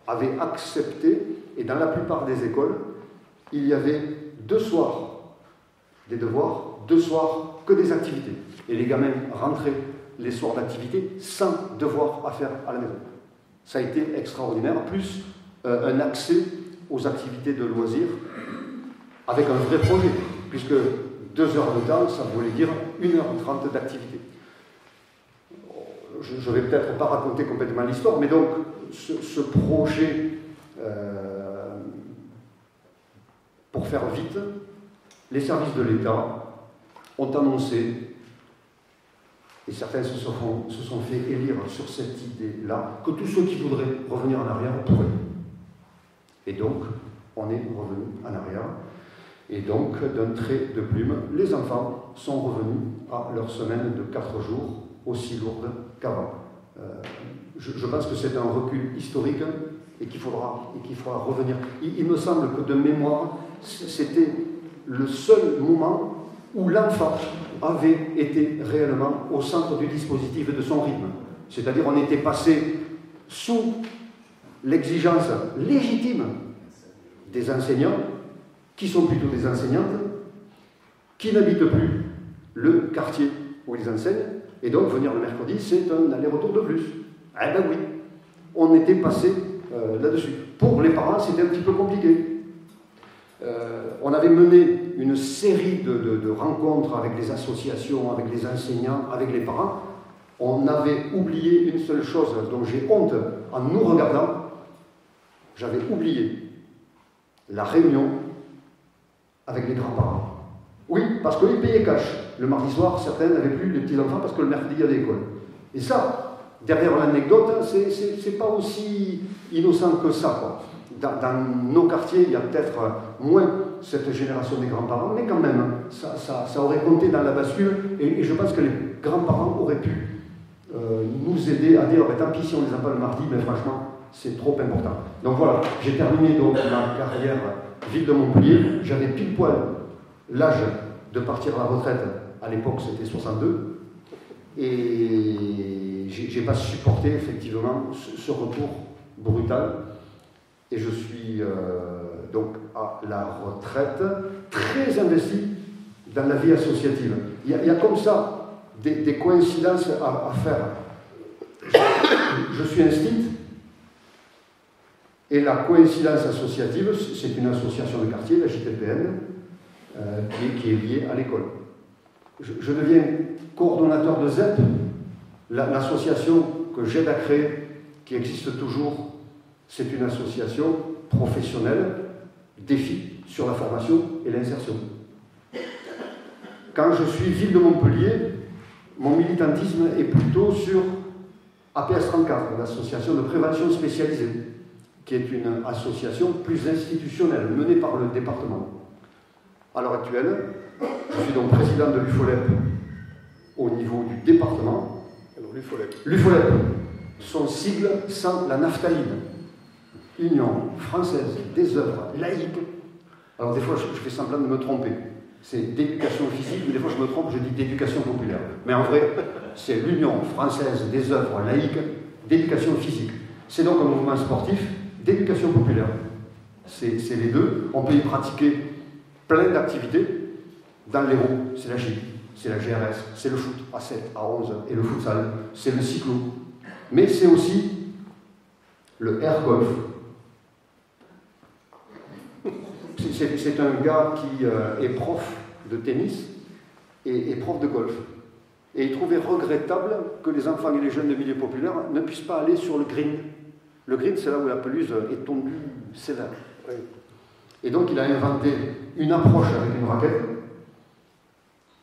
avaient accepté, et dans la plupart des écoles, il y avait 2 soirs des devoirs, 2 soirs que des activités. Et les gamins rentraient les soirs d'activité sans devoir à faire à la maison. Ça a été extraordinaire, plus un accès aux activités de loisirs avec un vrai projet, puisque 2 heures de temps, ça voulait dire 1h30 d'activité. Je ne vais peut-être pas raconter complètement l'histoire, mais donc ce projet, pour faire vite, les services de l'État ont annoncé, et certains se sont fait élire sur cette idée-là, que tous ceux qui voudraient revenir en arrière pourraient. Et donc, on est revenu en arrière. Et donc, d'un trait de plume, les enfants sont revenus à leur semaine de 4 jours, aussi lourde qu'avant. Je pense que c'est un recul historique et qu'il faudra revenir. Il me semble que de mémoire, c'était le seul moment où l'enfant avait été réellement au centre du dispositif et de son rythme. C'est-à-dire on était passé sous l'exigence légitime des enseignants, qui sont plutôt des enseignantes, qui n'habitent plus le quartier où ils enseignent, et donc venir le mercredi, c'est un aller-retour de plus. Eh ben oui, on était passé là-dessus. Pour les parents, c'était un petit peu compliqué. On avait mené une série de rencontres avec les associations, avec les enseignants, avec les parents. On avait oublié une seule chose dont j'ai honte en nous regardant. J'avais oublié la réunion avec les grands-parents. Oui, parce qu'ils payaient cash. Le mardi soir, certains n'avaient plus les petits-enfants parce que le mercredi, il y avait l'école. Et ça, derrière l'anecdote, c'est pas aussi innocent que ça, quoi. Dans nos quartiers, il y a peut-être moins cette génération des grands-parents, mais quand même, ça aurait compté dans la bascule, et je pense que les grands-parents auraient pu nous aider à dire, tant pis si on les a pas le mardi, mais franchement, c'est trop important. Donc voilà, j'ai terminé donc ma carrière ville de Montpellier, j'avais pile poil l'âge de partir à la retraite, à l'époque c'était 62, et j'ai pas supporté effectivement ce retour brutal. Et je suis donc à la retraite, très investi dans la vie associative. Il y a comme ça des coïncidences à faire. Je suis instit, et la coïncidence associative, c'est une association de quartier, la JTPN, qui est liée à l'école. Je deviens coordonnateur de ZEP, l'association que j'aide à créer, qui existe toujours. C'est une association professionnelle, défi sur la formation et l'insertion. Quand je suis ville de Montpellier, mon militantisme est plutôt sur APS 34, l'association de prévention spécialisée, qui est une association plus institutionnelle, menée par le département. À l'heure actuelle, je suis donc président de l'UFOLEP au niveau du département. Alors l'UFOLEP, son sigle sans la naphtaline. Union française des œuvres laïques. Alors des fois je fais semblant de me tromper. C'est d'éducation physique, mais des fois je me trompe, je dis d'éducation populaire. Mais en vrai, c'est l'Union française des œuvres laïques d'éducation physique. C'est donc un mouvement sportif d'éducation populaire. C'est les deux. On peut y pratiquer plein d'activités. Dans l'Hérault, c'est la gym, c'est la GRS, c'est le foot à 7, à 11 et le futsal, c'est le cyclo. Mais c'est aussi le air golf. C'est un gars qui est prof de tennis et prof de golf. Et il trouvait regrettable que les enfants et les jeunes de milieu populaire ne puissent pas aller sur le green. Le green, c'est là où la pelouse est tondue sévère. Oui. Et donc il a inventé une approche avec une raquette.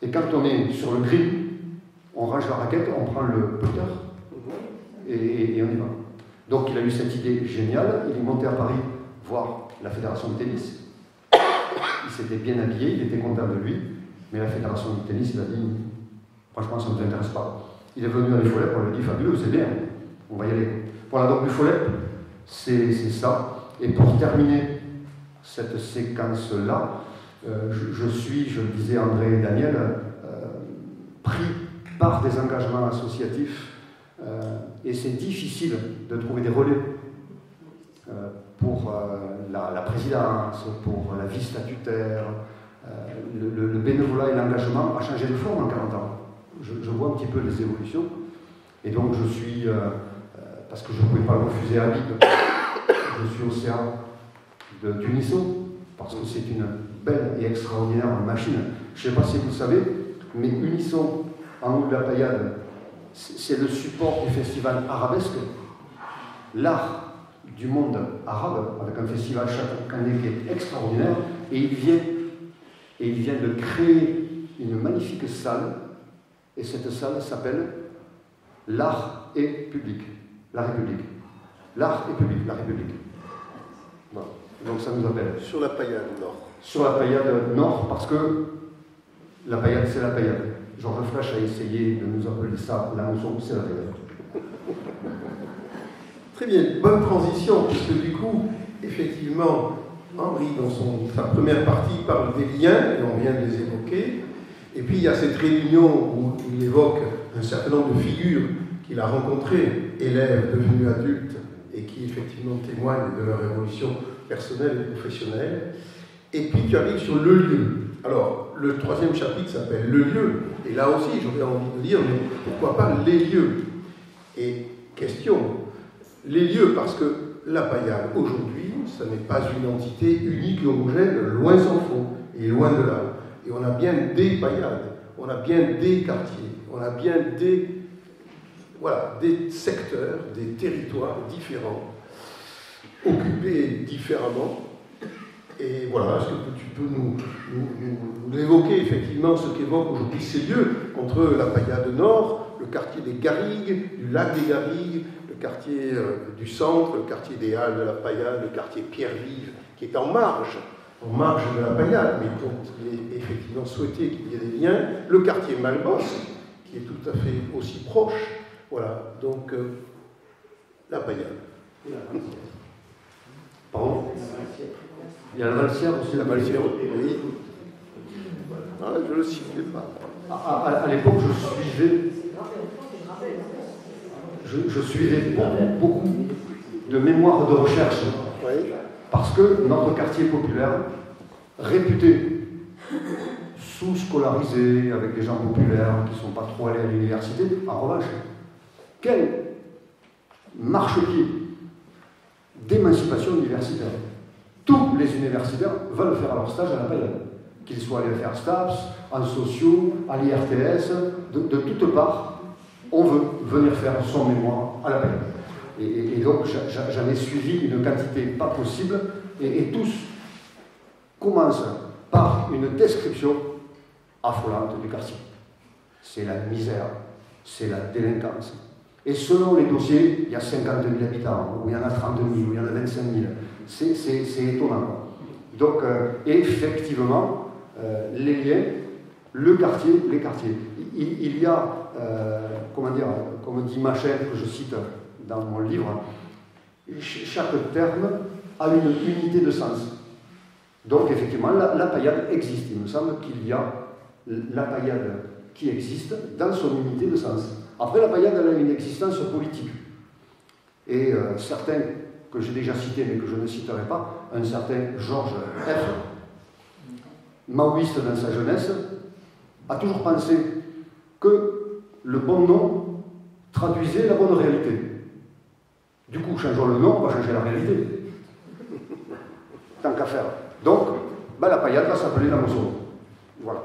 Et quand on est sur le green, on range la raquette, on prend le putter et on y va. Donc il a eu cette idée géniale, il est monté à Paris voir la fédération de tennis. Il s'était bien habillé, il était content de lui, mais la fédération de tennis, il a dit franchement ça ne nous intéresse pas. Il est venu à l'UFOLEP, on lui a dit fabuleux, c'est bien, on va y aller. Voilà, donc l'UFOLEP, c'est ça. Et pour terminer cette séquence-là, je suis, je le disais André et Daniel, pris par des engagements associatifs et c'est difficile de trouver des relais pour la présidence, pour la vie statutaire. Le bénévolat et l'engagement a changé de forme en 40 ans. Je vois un petit peu les évolutions et donc je suis, parce que je ne pouvais pas le refuser à vide, je suis au CA d'Unisson, parce que c'est une belle et extraordinaire machine. Je ne sais pas si vous le savez, mais Unisson, en haut de la Payade, c'est le support du festival arabesque, l'art du monde arabe, avec un festival chaque année qui est extraordinaire, et il vient de créer une magnifique salle, et cette salle s'appelle l'art et public, la République. L'art et public, la République. Voilà. Donc ça nous appelle. Sur la Payade Nord. Sur la Payade Nord, parce que la Payade, c'est la Payade. Georges Flash a essayé de nous appeler ça la mousson, c'est la Payade. Très bien, bonne transition, puisque du coup, effectivement, Henri, dans sa première partie, parle des liens, et on vient de les évoquer. Et puis il y a cette réunion où il évoque un certain nombre de figures qu'il a rencontrées, élèves devenus adultes, et qui effectivement témoignent de leur évolution personnelle et professionnelle. Et puis tu arrives sur le lieu. Alors, le troisième chapitre s'appelle le lieu. Et là aussi, j'aurais envie de dire, mais pourquoi pas les lieux? Et question, les lieux, parce que la Payade, aujourd'hui, ce n'est pas une entité unique et homogène, loin s'en faut, et loin de là. Et on a bien des Payades, on a bien des quartiers, on a bien des secteurs, des territoires différents, occupés différemment. Et voilà, est-ce que tu peux nous évoquer effectivement ce qu'évoquent aujourd'hui ces lieux entre la Payade Nord, le quartier des Garrigues, du lac des Garrigues, le quartier du centre, le quartier des Halles de la Payade, le quartier Pierre-Vive, qui est en marge de la Payade, mais dont il est effectivement souhaité qu'il y ait des liens, le quartier Malbosse, qui est tout à fait aussi proche. Voilà, donc la Payade. Pardon? Il y a la Valsière aussi. La Valsière, oui. Ah, je ne le citais pas. À l'époque, je suivais beaucoup de mémoires de recherche. Oui. Parce que notre quartier populaire, réputé sous-scolarisé, avec des gens populaires qui ne sont pas trop allés à l'université, en revanche, quel marchepied d'émancipation universitaire. Tous les universitaires veulent faire leur stage à la Payade, qu'ils soient allés faire STAPS, en sociaux, à l'IRTS, de toutes parts, on veut venir faire son mémoire à la Payade. Et donc j'en ai suivi une quantité pas possible, et tous commencent par une description affolante du quartier. C'est la misère, c'est la délinquance. Et selon les dossiers, il y a 50 000 habitants, ou il y en a 30 000, ou il y en a 25 000. C'est étonnant. Donc, effectivement, les liens, le quartier, les quartiers. Il y a, comment dire, comme dit Machin, que je cite dans mon livre, chaque terme a une unité de sens. Donc, effectivement, la Payade existe. Il me semble qu'il y a la Payade qui existe dans son unité de sens. Après, la Payade, elle a une existence politique. Et certains que j'ai déjà cités, mais que je ne citerai pas, un certain Georges F., maoïste dans sa jeunesse, a toujours pensé que le bon nom traduisait la bonne réalité. Du coup, changeons le nom, on va changer la réalité. Tant qu'à faire. Donc, la Payade va s'appeler la Mosson. Voilà.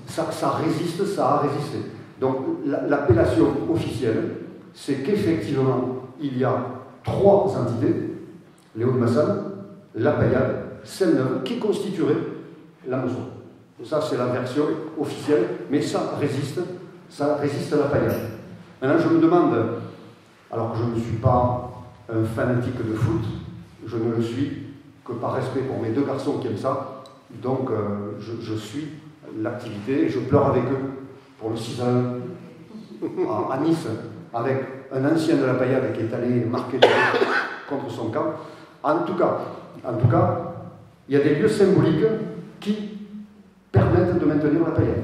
Ça résiste, ça a résisté. Donc, l'appellation officielle, c'est qu'effectivement, il y a 3 entités, les Hauts-de-Massanes, la paillade, celle neuve, qui constituerait la mousson. Ça, c'est la version officielle, mais ça résiste à la paillade. Maintenant, je me demande, alors que je ne suis pas un fanatique de foot, je ne le suis que par respect pour mes deux garçons qui aiment ça, donc je suis l'activité, je pleure avec eux pour le 6-1 à Nice, avec un ancien de la paillade qui est allé marquer contre son camp. En tout cas, il y a des lieux symboliques qui permettent de maintenir la paillade.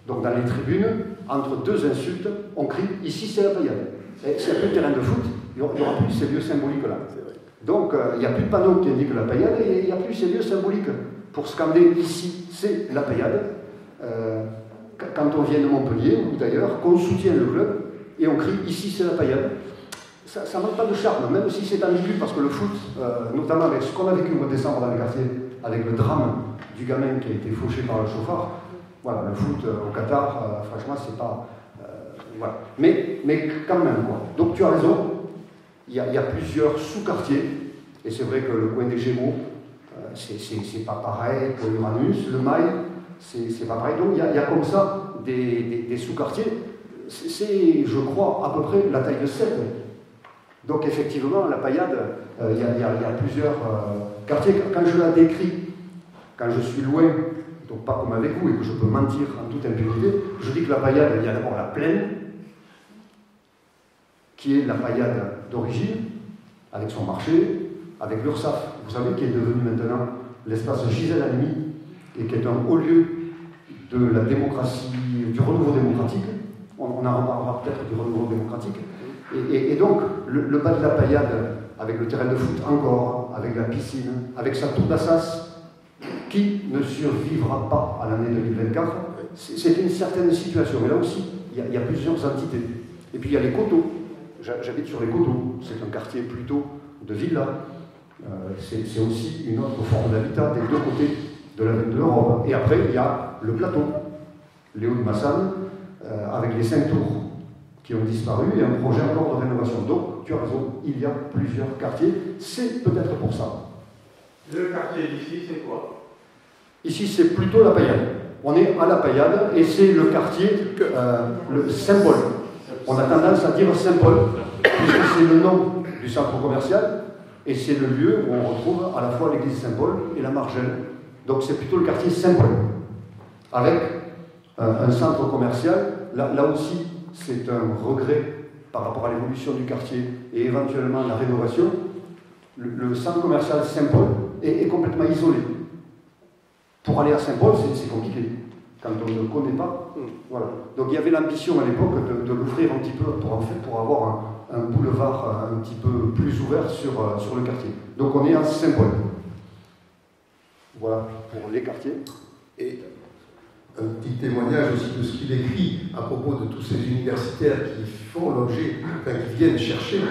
Donc dans les tribunes, entre deux insultes, on crie « ici c'est la paillade ». Et s'il n'y a plus de terrain de foot, il n'y aura plus ces lieux symboliques-là. Donc il n'y a plus de panneau qui indique la paillade et il n'y a plus ces lieux symboliques pour scander « ici c'est la paillade ». Quand on vient de Montpellier ou d'ailleurs, qu'on soutient le club et on crie « ici c'est la paillade ». Ça manque pas de charme, même si c'est ambigu, parce que le foot, notamment avec ce qu'on a vécu au mois de décembre dans le quartier, avec le drame du gamin qui a été fauché par le chauffard, voilà, le foot au Qatar, franchement, c'est pas... voilà. Mais quand même, quoi. Donc tu as raison, il y a plusieurs sous-quartiers, et c'est vrai que le coin des Gémeaux, c'est pas pareil que l'Uranus, le Mail, c'est pas pareil. Donc il y a comme ça des sous-quartiers, c'est, je crois, à peu près la taille de 7. Donc effectivement, la paillade, il y a plusieurs quartiers. Quand je la décris, quand je suis loin, donc pas comme avec vous, et que je peux mentir en toute impunité, je dis que la paillade, il y a d'abord la plaine, qui est la paillade d'origine, avec son marché, avec l'URSSAF, vous savez, qui est devenu maintenant l'espace Gisèle Halimi, et qui est un haut lieu de la démocratie, du renouveau démocratique. On en reparlera peut-être du renouveau démocratique. Et donc, le bas de la paillade, avec le terrain de foot encore, avec la piscine, avec sa tour d'Assas, qui ne survivra pas à l'année 2024, c'est une certaine situation. Mais là aussi, il y a plusieurs entités. Et puis il y a les coteaux. J'habite sur les coteaux. C'est un quartier plutôt de villa. C'est aussi une autre forme d'habitat des deux côtés de l'Europe. Et après, il y a le plateau, les Hauts-de-Massanes, avec les 5 tours qui ont disparu et un projet encore de rénovation. Donc, tu as raison, il y a plusieurs quartiers. C'est peut-être pour ça. Le quartier d'ici, c'est quoi? Ici, c'est plutôt la paillade. On est à la paillade et c'est le quartier, le Saint-Paul. On a tendance à dire Saint-Paul, puisque c'est le nom du centre commercial et c'est le lieu où on retrouve à la fois l'église Saint-Paul et la Margelle. Donc, c'est plutôt le quartier Saint-Paul, avec un centre commercial. Là aussi, c'est un regret par rapport à l'évolution du quartier et éventuellement la rénovation. Le centre commercial Saint-Paul est complètement isolé. Pour aller à Saint-Paul, c'est compliqué, quand on ne connaît pas. Voilà. Donc il y avait l'ambition à l'époque de l'ouvrir un petit peu pour avoir un boulevard un petit peu plus ouvert sur le quartier. Donc on est à Saint-Paul. Voilà pour les quartiers. Et un petit témoignage aussi de ce qu'il écrit à propos de tous ces universitaires qui font l'objet, enfin qui viennent chercher.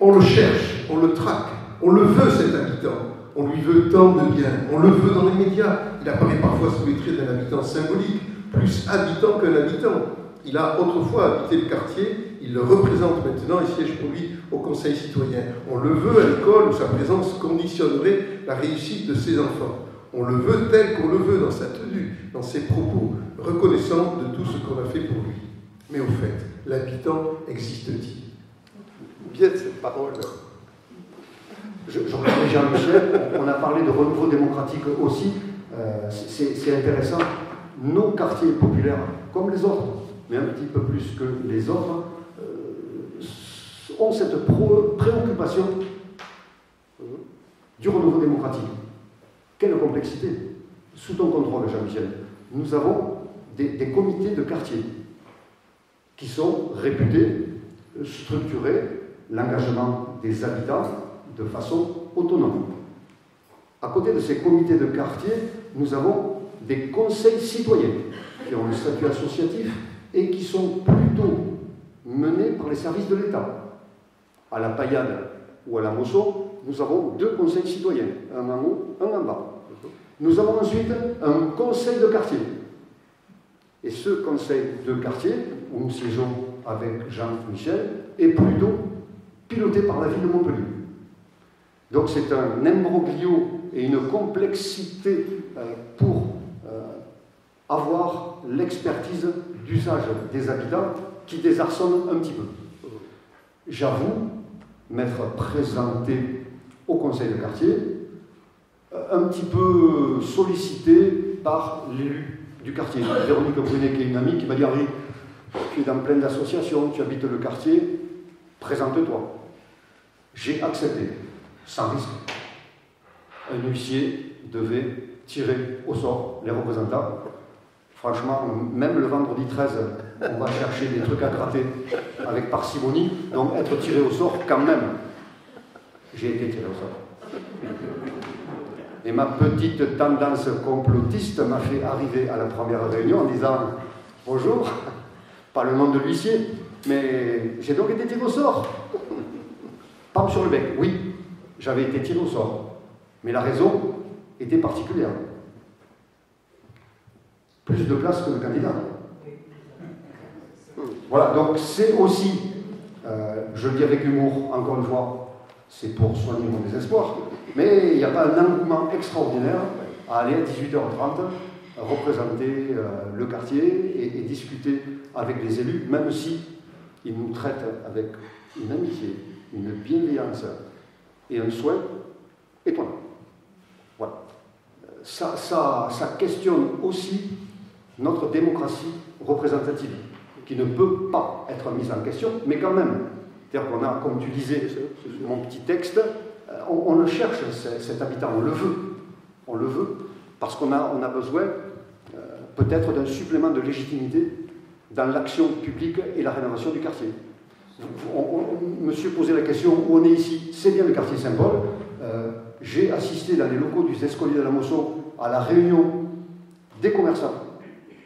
On le cherche, on le traque, on le veut cet habitant, on lui veut tant de bien, on le veut dans les médias. Il apparaît parfois sous les traits d'un habitant symbolique, plus habitant qu'un habitant. Il a autrefois habité le quartier, il le représente maintenant et siège pour lui au Conseil citoyen. On le veut à l'école où sa présence conditionnerait la réussite de ses enfants. On le veut tel qu'on le veut dans sa tenue, dans ses propos, reconnaissant de tout ce qu'on a fait pour lui. Mais au fait, l'habitant existe-t-il? Bien de cette parole. Je remercie Jean-Michel, on a parlé de renouveau démocratique aussi, c'est intéressant. Nos quartiers populaires, comme les autres, mais un petit peu plus que les autres, ont cette préoccupation du renouveau démocratique. Quelle complexité! Sous ton contrôle, Jean-Michel, nous avons des comités de quartier qui sont réputés structurer l'engagement des habitants de façon autonome. À côté de ces comités de quartier, nous avons des conseils citoyens qui ont le statut associatif et qui sont plutôt menés par les services de l'État. À la Paillade ou à la Mosso, nous avons 2 conseils citoyens, un en haut, un en bas. Nous avons ensuite un conseil de quartier. Et ce conseil de quartier, où nous siégeons avec Jean-Michel, est plutôt piloté par la ville de Montpellier. Donc c'est un imbroglio et une complexité pour avoir l'expertise d'usage des habitants qui désarçonne un petit peu. J'avoue m'être présenté au conseil de quartier, un petit peu sollicité par l'élu du quartier, Véronique Brunet, qui est une amie, qui m'a dit « Henri, tu es dans plein d'associations, tu habites le quartier, présente-toi ». J'ai accepté, sans risque. Un huissier devait tirer au sort les représentants. Franchement, même le vendredi 13, on va chercher des trucs à gratter avec parcimonie, donc être tiré au sort quand même. J'ai été tiré au sort. Et ma petite tendance complotiste m'a fait arriver à la première réunion en disant « Bonjour, pas le nom de l'huissier, mais j'ai donc été tiré au sort. » Pam sur le bec, oui, j'avais été tiré au sort. Mais la raison était particulière. Plus de place que le candidat. Voilà, donc c'est aussi, je le dis avec humour, encore une fois, c'est pour soigner mon désespoir, mais il n'y a pas un engouement extraordinaire à aller à 18h30 représenter le quartier et discuter avec les élus, même si ils nous traitent avec une amitié, une bienveillance et un soin étonnant. Voilà. Ça questionne aussi notre démocratie représentative, qui ne peut pas être mise en question, mais quand même. C'est-à-dire qu'on a, comme tu disais, mon petit texte, on le cherche, cet habitant, on le veut. On le veut, parce qu'on a besoin, peut-être, d'un supplément de légitimité dans l'action publique et la rénovation du quartier. Monsieur posait la question, où on est ici, c'est bien le quartier Saint-Paul. J'ai assisté dans les locaux du Escolier de la Mosson à la réunion des commerçants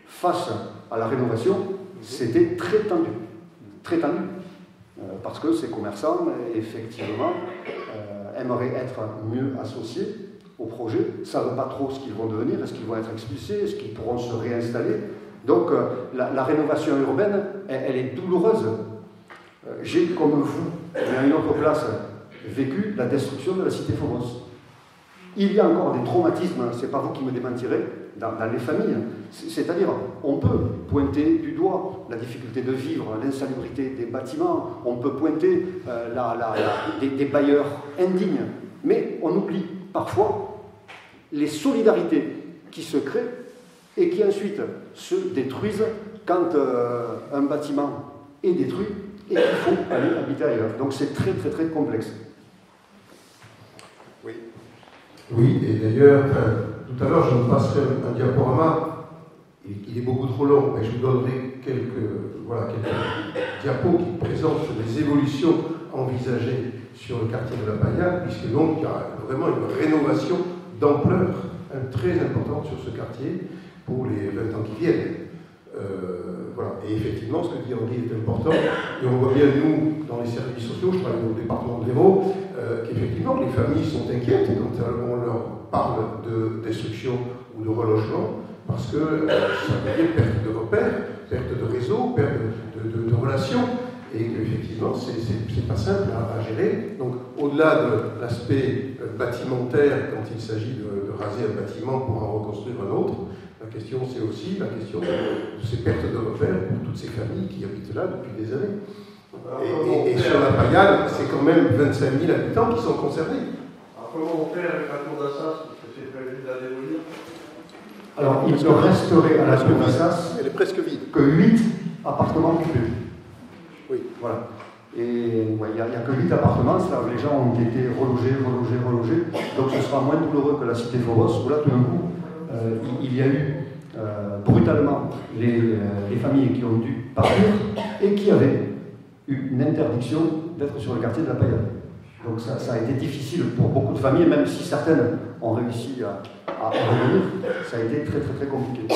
face à la rénovation. C'était très tendu, parce que ces commerçants, effectivement, aimeraient être mieux associés au projet, ne savent pas trop ce qu'ils vont devenir, est-ce qu'ils vont être expulsés, est-ce qu'ils pourront se réinstaller. Donc la rénovation urbaine, elle est douloureuse. J'ai, comme vous, mais à une autre place, vécu la destruction de la cité Phobos. Il y a encore des traumatismes, ce n'est pas vous qui me démentirez, dans les familles. C'est-à-dire, on peut pointer du doigt la difficulté de vivre, l'insalubrité des bâtiments, on peut pointer des bailleurs indignes, mais on oublie parfois les solidarités qui se créent et qui ensuite se détruisent quand un bâtiment est détruit et qu'il faut aller habiter ailleurs. Donc c'est très très très complexe. Oui. Oui, et d'ailleurs, tout à l'heure je vous passerai un diaporama, il est beaucoup trop long, mais je vous donnerai quelques diapos qui présentent les évolutions envisagées sur le quartier de la Paillade, puisque donc il y a vraiment une rénovation d'ampleur très importante sur ce quartier pour les 20 ans qui viennent. Voilà. Et effectivement, ce que dit Henri est important, et on voit bien, nous, dans les services sociaux, je travaille au département de l'Hérault, qu'effectivement, les familles sont inquiètes quand on leur parle de destruction ou de relogement, parce que ça veut dire perte de repères, perte de réseau, perte de relations, et qu'effectivement, c'est pas simple à gérer. Donc, au-delà de l'aspect bâtimentaire, quand il s'agit de raser un bâtiment pour en reconstruire un autre, la question, c'est aussi la question de ces pertes de repères pour toutes ces familles qui habitent là depuis des années. Et sur la Paillade, c'est quand même 25 000 habitants qui sont concernés. Alors, comment on fait avec la tour d'Assas, parce que c'est prévu de la démolir? Alors, il ne resterait à la tour d'Assas, elle est presque vide, que 8 appartements occupés. Oui. Voilà. Et il n'y a que 8 appartements, c'est-à-dire les gens ont été relogés. Donc ce sera moins douloureux que la cité Phobos, où là, tout d'un coup, il y a eu brutalement les familles qui ont dû partir et qui avaient eu une interdiction d'être sur le quartier de la Paillade. Donc ça a été difficile pour beaucoup de familles, même si certaines ont réussi à revenir, ça a été très très très compliqué.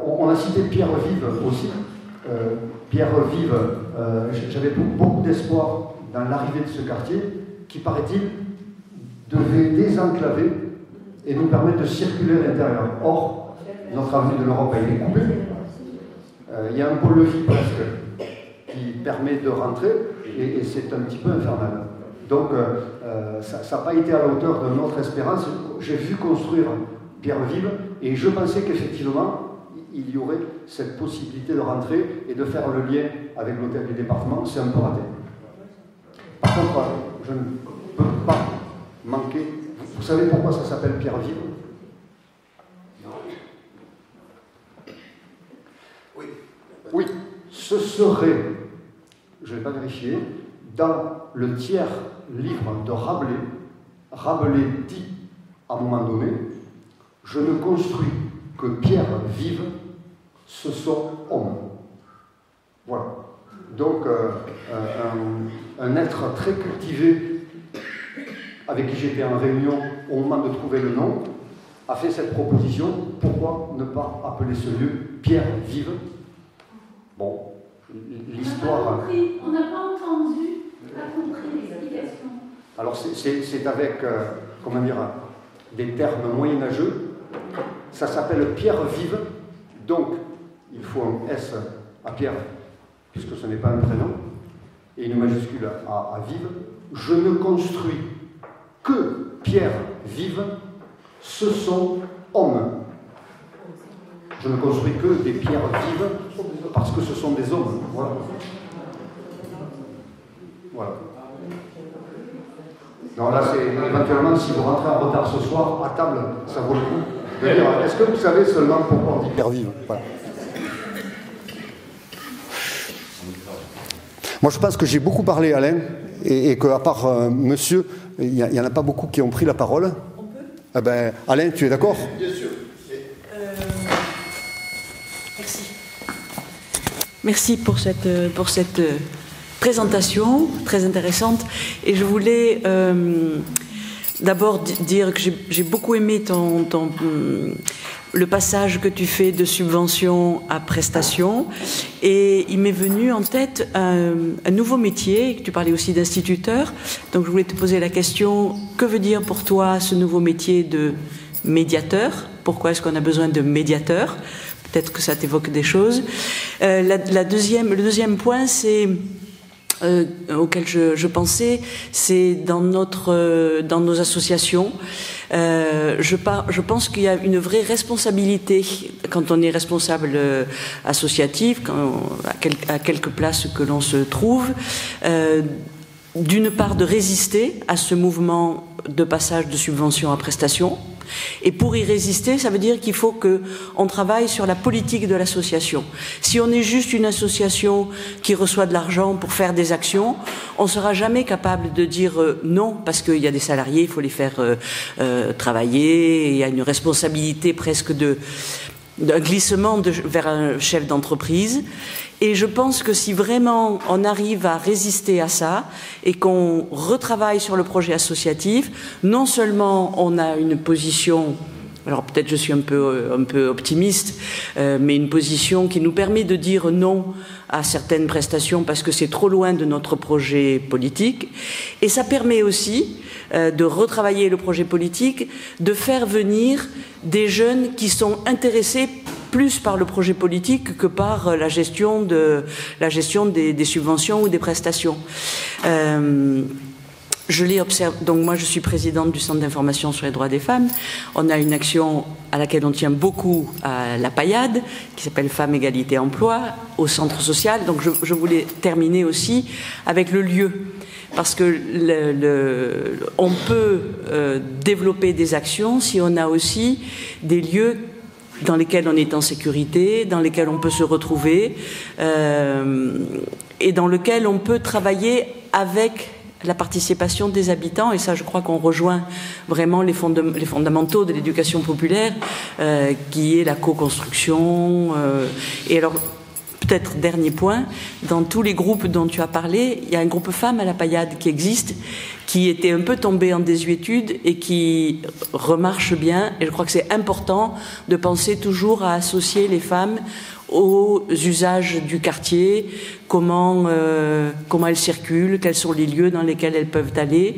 On a cité Pierre-Vive aussi. Pierre-Vive, j'avais beaucoup d'espoir dans l'arrivée de ce quartier qui, paraît-il, devait désenclaver et nous permettre de circuler à l'intérieur. Or, notre avenue de l'Europe a été coupée. Il y a un pôle-levis presque qui permet de rentrer, et c'est un petit peu infernal. Donc, ça n'a pas été à la hauteur de notre espérance. J'ai vu construire Pierre-Vive, et je pensais qu'effectivement, il y aurait cette possibilité de rentrer et de faire le lien avec l'hôtel du département. C'est un peu raté. Par contre, je ne peux pas manquer. Vous savez pourquoi ça s'appelle Pierre-Vive? Oui, ce serait, je ne vais pas vérifier, dans le tiers livre de Rabelais, Rabelais dit à un moment donné, je ne construis que pierres vives, ce sont hommes. Voilà. Donc, un être très cultivé, avec qui j'étais en réunion au moment de trouver le nom, a fait cette proposition. Pourquoi ne pas appeler ce lieu Pierre Vive? Bon, l'histoire... On n'a pas entendu, pas compris l'explication. Alors, c'est avec, comment dire, des termes moyenâgeux. Ça s'appelle Pierre Vive. Donc, il faut un S à Pierre, puisque ce n'est pas un prénom, et une majuscule à Vive. Je ne construis que pierres vives, ce sont hommes. Je ne construis que des pierres vives, parce que ce sont des hommes. Voilà. Voilà. Non, là, c'est éventuellement, si vous rentrez en retard ce soir, à table, ça vaut le coup de dire, est-ce que vous savez seulement pourquoi on dit pierre vive? Voilà. Moi, je pense que j'ai beaucoup parlé, Alain, et qu'à part monsieur, il n'y en a pas beaucoup qui ont pris la parole. On peut? Eh ben, Alain, tu es d'accord? Bien sûr. Merci. Merci pour cette présentation très intéressante. Et je voulais d'abord dire que j'ai beaucoup aimé le passage que tu fais de subvention à prestation, et il m'est venu en tête un nouveau métier. Tu parlais aussi d'instituteur, donc je voulais te poser la question, que veut dire pour toi ce nouveau métier de médiateur? Pourquoi est-ce qu'on a besoin de médiateur? Peut-être que ça t'évoque des choses. Le deuxième point, c'est auquel je pensais, c'est dans nos associations. Je pense qu'il y a une vraie responsabilité quand on est responsable associatif, à quelque place que l'on se trouve, d'une part de résister à ce mouvement de passage de subvention à prestation. Et pour y résister, ça veut dire qu'il faut qu'on travaille sur la politique de l'association. Si on est juste une association qui reçoit de l'argent pour faire des actions, on ne sera jamais capable de dire non, parce qu'il y a des salariés, il faut les faire travailler, il y a une responsabilité presque d'un glissement vers un chef d'entreprise. Et je pense que si vraiment on arrive à résister à ça et qu'on retravaille sur le projet associatif, non seulement on a une position, alors peut-être je suis un peu optimiste, mais une position qui nous permet de dire non à certaines prestations parce que c'est trop loin de notre projet politique, et ça permet aussi de retravailler le projet politique, de faire venir des jeunes qui sont intéressés plus par le projet politique que par la gestion des subventions ou des prestations. Je l'ai observé. Donc moi, je suis présidente du Centre d'information sur les droits des femmes. On a une action à laquelle on tient beaucoup à la Paillade, qui s'appelle Femmes, Égalité, Emploi, au centre social. Donc je voulais terminer aussi avec le lieu. Parce que on peut développer des actions si on a aussi des lieux dans lesquels on est en sécurité, dans lesquels on peut se retrouver, et dans lesquels on peut travailler avec la participation des habitants. Et ça, je crois qu'on rejoint vraiment les fondamentaux de l'éducation populaire, qui est la co-construction. Et alors, peut-être dernier point, dans tous les groupes dont tu as parlé, il y a un groupe femmes à la Paillade qui existe, qui était un peu tombé en désuétude et qui remarche bien. Et je crois que c'est important de penser toujours à associer les femmes aux usages du quartier, comment elles circulent, quels sont les lieux dans lesquels elles peuvent aller.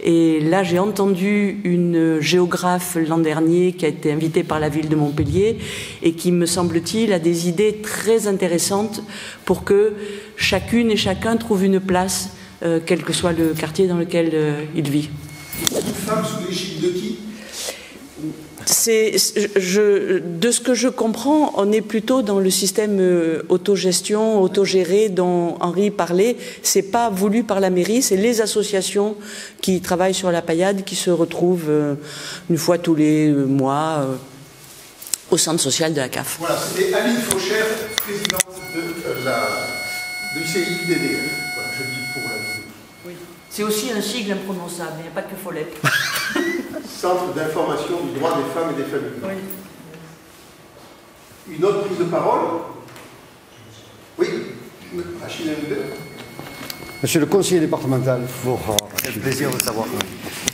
Et là, j'ai entendu une géographe l'an dernier qui a été invitée par la ville de Montpellier et qui, me semble-t-il, a des idées très intéressantes pour que chacune et chacun trouve une place, quel que soit le quartier dans lequel il vit. Une femme sous l'égide de qui ? De ce que je comprends, on est plutôt dans le système autogestion, autogéré dont Henri parlait. C'est pas voulu par la mairie, c'est les associations qui travaillent sur la paillade qui se retrouvent une fois tous les mois au centre social de la CAF. Voilà, c'était Aline Fauchère, présidente du CIDDF. Voilà, je dis pour la vie. Oui. C'est aussi un sigle imprononçable, il n'y a pas que Follette. Centre d'information du droit des femmes et des familles. Oui. Une autre prise de parole? Oui, Achille Houdet. Monsieur le conseiller départemental, quel plaisir de savoir.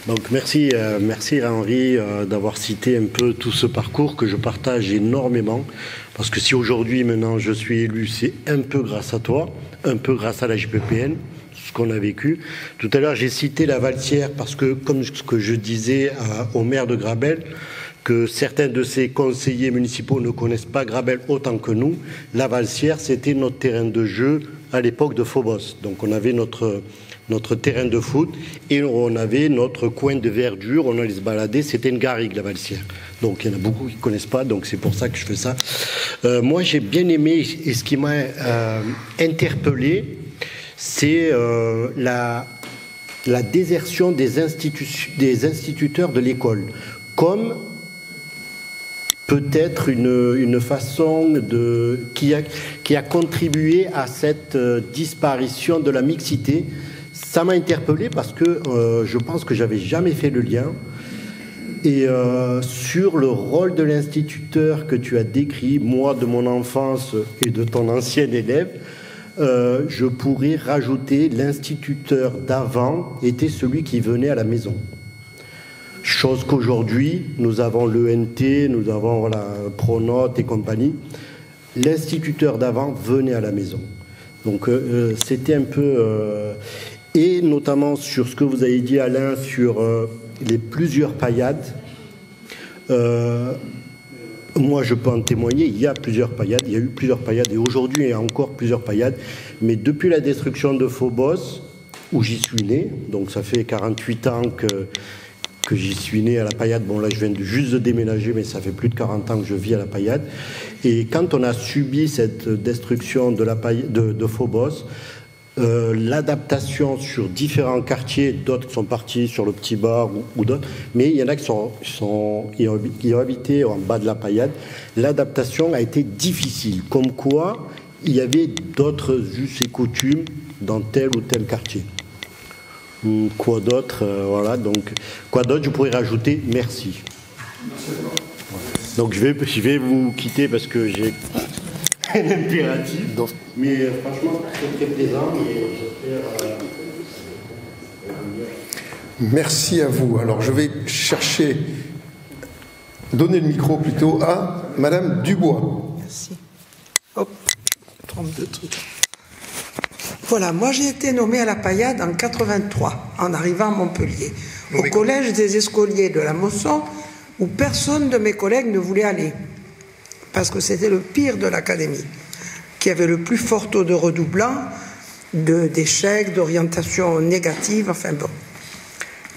Donc merci à Henri d'avoir cité un peu tout ce parcours que je partage énormément, parce que si aujourd'hui maintenant je suis élu, c'est un peu grâce à toi, un peu grâce à la JPPN, ce qu'on a vécu. Tout à l'heure j'ai cité la Valsière parce que, comme ce que je disais au maire de Grabel, que certains de ses conseillers municipaux ne connaissent pas Grabel autant que nous, la Valsière c'était notre terrain de jeu à l'époque de Phobos. Donc on avait notre terrain de foot et on avait notre coin de verdure, on allait se balader, c'était une garrigue la Valsière. Donc il y en a beaucoup qui ne connaissent pas, donc c'est pour ça que je fais ça. Moi j'ai bien aimé, et ce qui m'a interpellé, c'est la désertion des instituteurs de l'école, comme peut-être une façon qui a contribué à cette disparition de la mixité. Ça m'a interpellé parce que je pense que j'avais jamais fait le lien. Et sur le rôle de l'instituteur que tu as décrit, moi de mon enfance et de ton ancien élève, je pourrais rajouter l'instituteur d'avant était celui qui venait à la maison. Chose qu'aujourd'hui, nous avons l'ENT, nous avons Pronote et compagnie. L'instituteur d'avant venait à la maison. Donc c'était un peu... et notamment sur ce que vous avez dit, Alain, sur les plusieurs paillades. Moi, je peux en témoigner, il y a plusieurs paillades, il y a eu plusieurs paillades, et aujourd'hui, il y a encore plusieurs paillades. Mais depuis la destruction de Phobos, où j'y suis né, donc ça fait 48 ans que j'y suis né à la paillade. Bon, là, je viens juste de déménager, mais ça fait plus de 40 ans que je vis à la paillade. Et quand on a subi cette destruction de Phobos, l'adaptation sur différents quartiers, d'autres qui sont partis sur le Petit Bar ou d'autres, mais il y en a qui ont habité en bas de la paillade. L'adaptation a été difficile, comme quoi il y avait d'autres us et coutumes dans tel ou tel quartier. Quoi d'autre, voilà, donc quoi d'autre, je pourrais rajouter merci. Donc je vais vous quitter parce que j'ai un impératif, mais franchement c'est très plaisant et j'espère. Merci à vous. Alors je vais donner le micro plutôt à Madame Dubois. Merci. Hop, trompe de trucs. Voilà, moi j'ai été nommée à la paillade en 83, en arrivant à Montpellier, au collège des Escoliers de la Mosson, où personne de mes collègues ne voulait aller, parce que c'était le pire de l'académie, qui avait le plus fort taux de redoublants, d'échecs, d'orientation négative, enfin bon.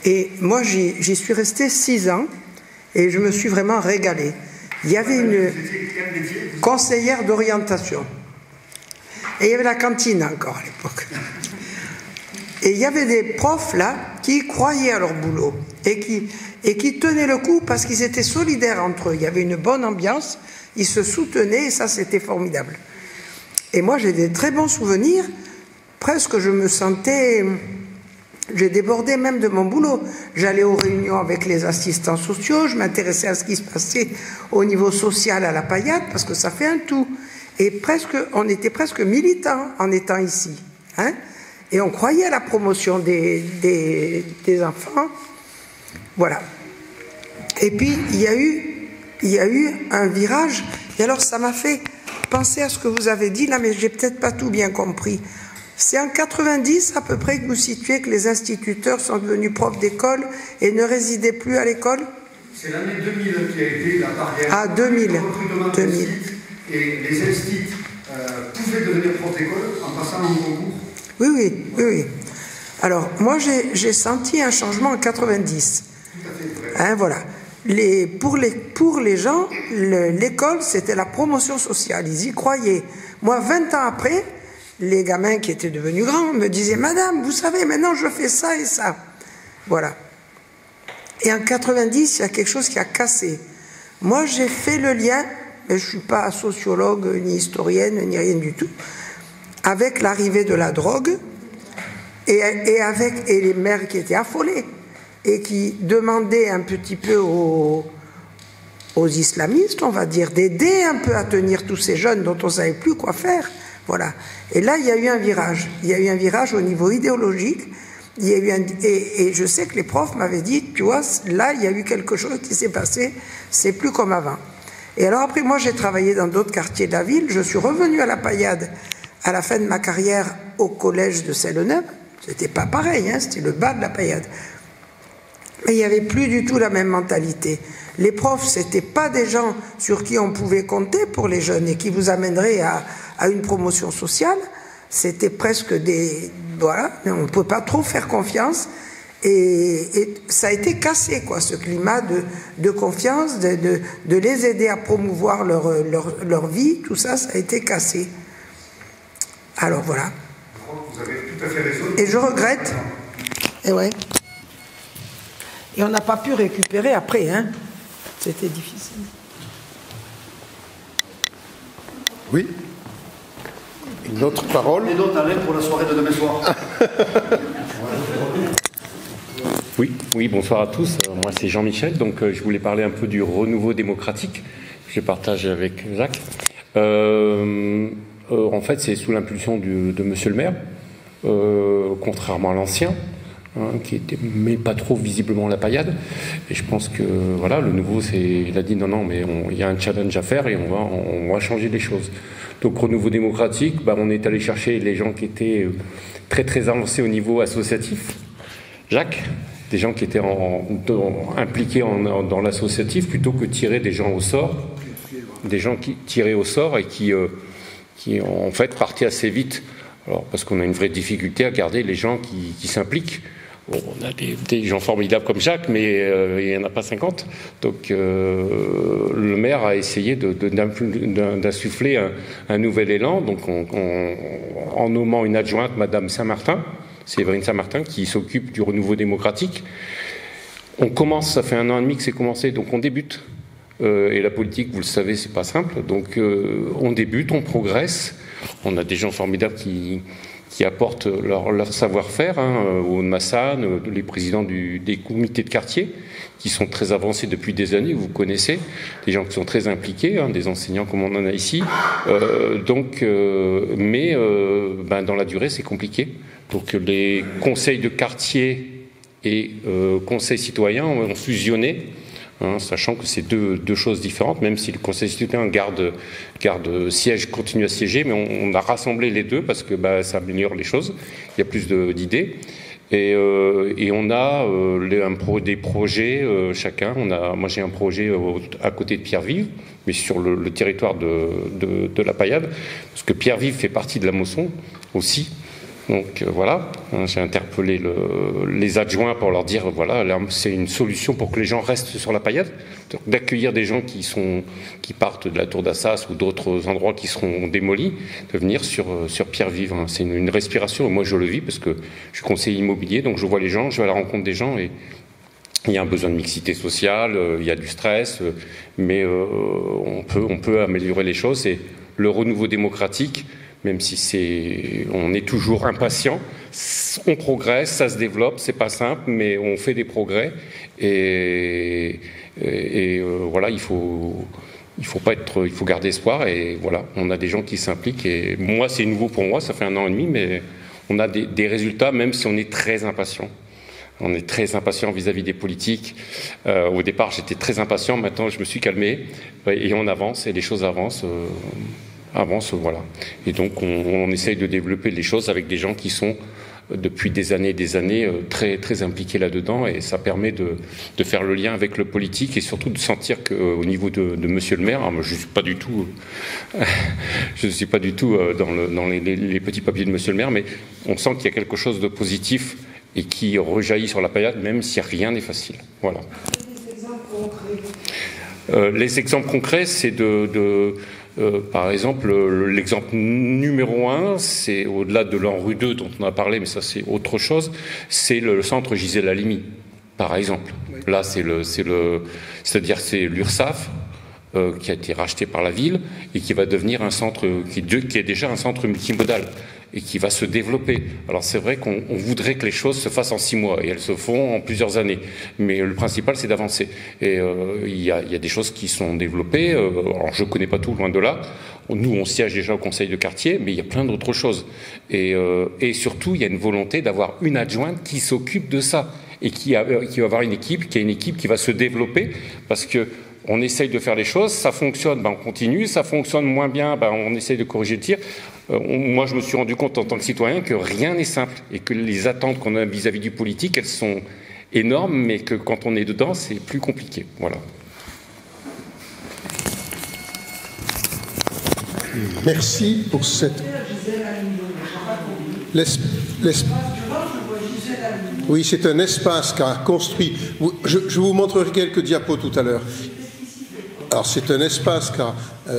Et moi j'y suis restée 6 ans, et je me suis vraiment régalée. Il y avait une conseillère d'orientation. Et il y avait la cantine encore à l'époque. Et il y avait des profs là qui croyaient à leur boulot et qui tenaient le coup parce qu'ils étaient solidaires entre eux. Il y avait une bonne ambiance, ils se soutenaient et ça c'était formidable. Et moi j'ai des très bons souvenirs, presque je me sentais... J'ai débordé même de mon boulot. J'allais aux réunions avec les assistants sociaux, je m'intéressais à ce qui se passait au niveau social à la paillade parce que ça fait un tout. Et on était presque militants en étant ici. Hein, et on croyait à la promotion des enfants. Voilà. Et puis, il y a eu un virage. Et alors, ça m'a fait penser à ce que vous avez dit là, mais j'ai peut-être pas tout bien compris. C'est en 90 à peu près que vous situez que les instituteurs sont devenus profs d'école et ne résidaient plus à l'école? C'est l'année 2000 qui a été la barrière. Ah, 2000. Et les instituts pouvaient devenir profs d'école en passant un concours. Oui. Alors, moi, j'ai senti un changement en 90. Tout à fait vrai. Hein, voilà. Pour les gens, l'école, c'était la promotion sociale. Ils y croyaient. Moi, 20 ans après, les gamins qui étaient devenus grands me disaient « Madame, vous savez, maintenant, je fais ça et ça. » Voilà. Et en 90, il y a quelque chose qui a cassé. Moi, j'ai fait le lien, mais je ne suis pas sociologue, ni historienne, ni rien du tout, avec l'arrivée de la drogue et les mères qui étaient affolées et qui demandaient un petit peu aux islamistes, on va dire, d'aider un peu à tenir tous ces jeunes dont on ne savait plus quoi faire. Voilà. Et là, il y a eu un virage. Il y a eu un virage au niveau idéologique. Il y a eu et je sais que les profs m'avaient dit, tu vois, là, il y a eu quelque chose qui s'est passé, c'est plus comme avant. Et alors après, moi, j'ai travaillé dans d'autres quartiers de la ville. Je suis revenue à la Paillade à la fin de ma carrière au collège de Selle-Neuve. C'était pas pareil, hein, c'était le bas de la Paillade. Mais il n'y avait plus du tout la même mentalité. Les profs, c'était pas des gens sur qui on pouvait compter pour les jeunes et qui vous amèneraient à une promotion sociale. C'était presque des... Voilà, on ne peut pas trop faire confiance. Et ça a été cassé, quoi, ce climat de confiance, de les aider à promouvoir leur vie, tout ça, ça a été cassé. Alors voilà. Je crois que vous avez tout à fait raison. Et je regrette. Et ouais. Et on n'a pas pu récupérer après, hein. C'était difficile. Oui. Une autre parole. Et d'autres, Alain, pour la soirée de demain soir. Oui, bonsoir à tous. Moi, c'est Jean-Michel. Donc, je voulais parler un peu du renouveau démocratique. Je partage avec Jacques. En fait, c'est sous l'impulsion de Monsieur le maire, contrairement à l'ancien, qui était mais pas trop visiblement la paillade. Et je pense que voilà, le nouveau, il a dit non, mais il y a un challenge à faire et on va changer les choses. Donc, renouveau démocratique, on est allé chercher les gens qui étaient très très avancés au niveau associatif. Jacques, des gens qui étaient impliqués dans l'associatif plutôt que tirer des gens au sort, des gens qui tiraient au sort et qui en fait partaient assez vite. Alors, parce qu'on a une vraie difficulté à garder les gens qui s'impliquent. Bon, on a des gens formidables comme Jacques, mais il n'y en a pas 50. Donc le maire a essayé d'insuffler un nouvel élan, donc en nommant une adjointe, Madame Saint-Martin, Séverine Saint-Martin, qui s'occupe du renouveau démocratique. On commence, ça fait 1 an et demi que c'est commencé, donc on débute. Et la politique, vous le savez, c'est pas simple. Donc on débute, on progresse. On a des gens formidables qui apportent leur savoir-faire, au Massan, les présidents des comités de quartier, qui sont très avancés depuis des années, vous connaissez, des gens qui sont très impliqués, des enseignants comme on en a ici. Mais dans la durée, c'est compliqué. Donc les conseils de quartier et conseils citoyens ont fusionné, sachant que c'est deux choses différentes, même si le conseil citoyen garde siège, continue à siéger, mais on a rassemblé les deux parce que ça améliore les choses, il y a plus d'idées. Et on a des projets chacun. Moi j'ai un projet à côté de Pierre-Vive, mais sur le territoire de la Paillade, parce que Pierre-Vive fait partie de la Mosson aussi. Donc voilà, j'ai interpellé les adjoints pour leur dire voilà, c'est une solution pour que les gens restent sur la Paillade, d'accueillir des gens qui partent de la Tour d'Assas ou d'autres endroits qui seront démolis, de venir sur Pierre-Vive. C'est une respiration, et moi je le vis parce que je suis conseiller immobilier, donc je vois les gens, je vais à la rencontre des gens et il y a un besoin de mixité sociale, il y a du stress, mais on peut améliorer les choses. Et le renouveau démocratique, même si on est toujours impatient, on progresse, ça se développe, c'est pas simple, mais on fait des progrès. Et voilà, il faut garder espoir. Et voilà, on a des gens qui s'impliquent. Et moi, c'est nouveau pour moi, ça fait 1 an et demi, mais on a des résultats, même si on est très impatient. On est très impatient vis-à-vis des politiques. Au départ, j'étais très impatient. Maintenant, je me suis calmé et on avance et les choses avancent. avance, voilà. Et donc on essaye de développer les choses avec des gens qui sont depuis des années très, très impliqués là-dedans, et ça permet de faire le lien avec le politique et surtout de sentir qu'au niveau de Monsieur le maire, moi je ne suis pas du tout, dans les petits papiers de Monsieur le maire, mais on sent qu'il y a quelque chose de positif et qui rejaillit sur la Payade, même si rien n'est facile. Voilà. Les exemples concrets, c'est par exemple, l'exemple numéro 1, c'est au-delà de l'ANRU 2 dont on a parlé, mais ça c'est autre chose, c'est le centre Gisèle Halimi, par exemple. Oui. Là, c'est-à-dire c'est l'URSSAF qui a été racheté par la ville et qui va devenir un centre qui est déjà un centre multimodal et qui va se développer. Alors c'est vrai qu'on voudrait que les choses se fassent en 6 mois, et elles se font en plusieurs années. Mais le principal, c'est d'avancer. Et il y a des choses qui sont développées. Alors je ne connais pas tout, loin de là. Nous, on siège déjà au conseil de quartier, mais il y a plein d'autres choses. Et surtout, il y a une volonté d'avoir une adjointe qui s'occupe de ça, et qui va avoir une équipe qui va se développer, parce que on essaye de faire les choses, ça fonctionne, on continue, ça fonctionne moins bien, on essaye de corriger le tir. Moi, je me suis rendu compte en tant que citoyen que rien n'est simple et que les attentes qu'on a vis-à-vis du politique, elles sont énormes, mais que quand on est dedans, c'est plus compliqué. Voilà. Merci pour cette... Oui, c'est un espace qu'a construit... Je vous montrerai quelques diapos tout à l'heure. Alors, c'est un espace qu'a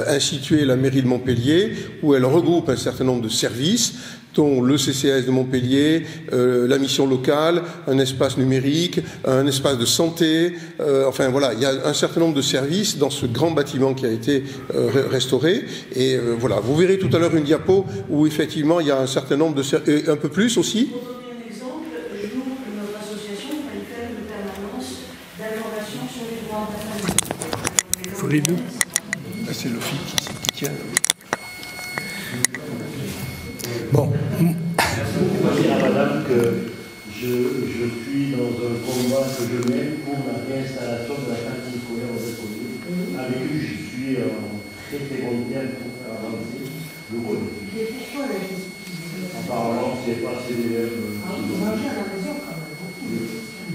institué la mairie de Montpellier, où elle regroupe un certain nombre de services, dont le CCAS de Montpellier, la mission locale, un espace numérique, un espace de santé, enfin voilà, il y a un certain nombre de services dans ce grand bâtiment qui a été restauré, et voilà, vous verrez tout à l'heure une diapo où effectivement il y a un certain nombre de services, un peu plus aussi. Les deux. C'est le fil qui tient. Bon. Je veux dire à madame que je suis dans un combat que je mène pour la réinstallation de la cantine scolaire aux écoliers. Avec lui, je suis très volontaire pour faire avancer le collège. Apparemment, c'est pas assez d'élèves.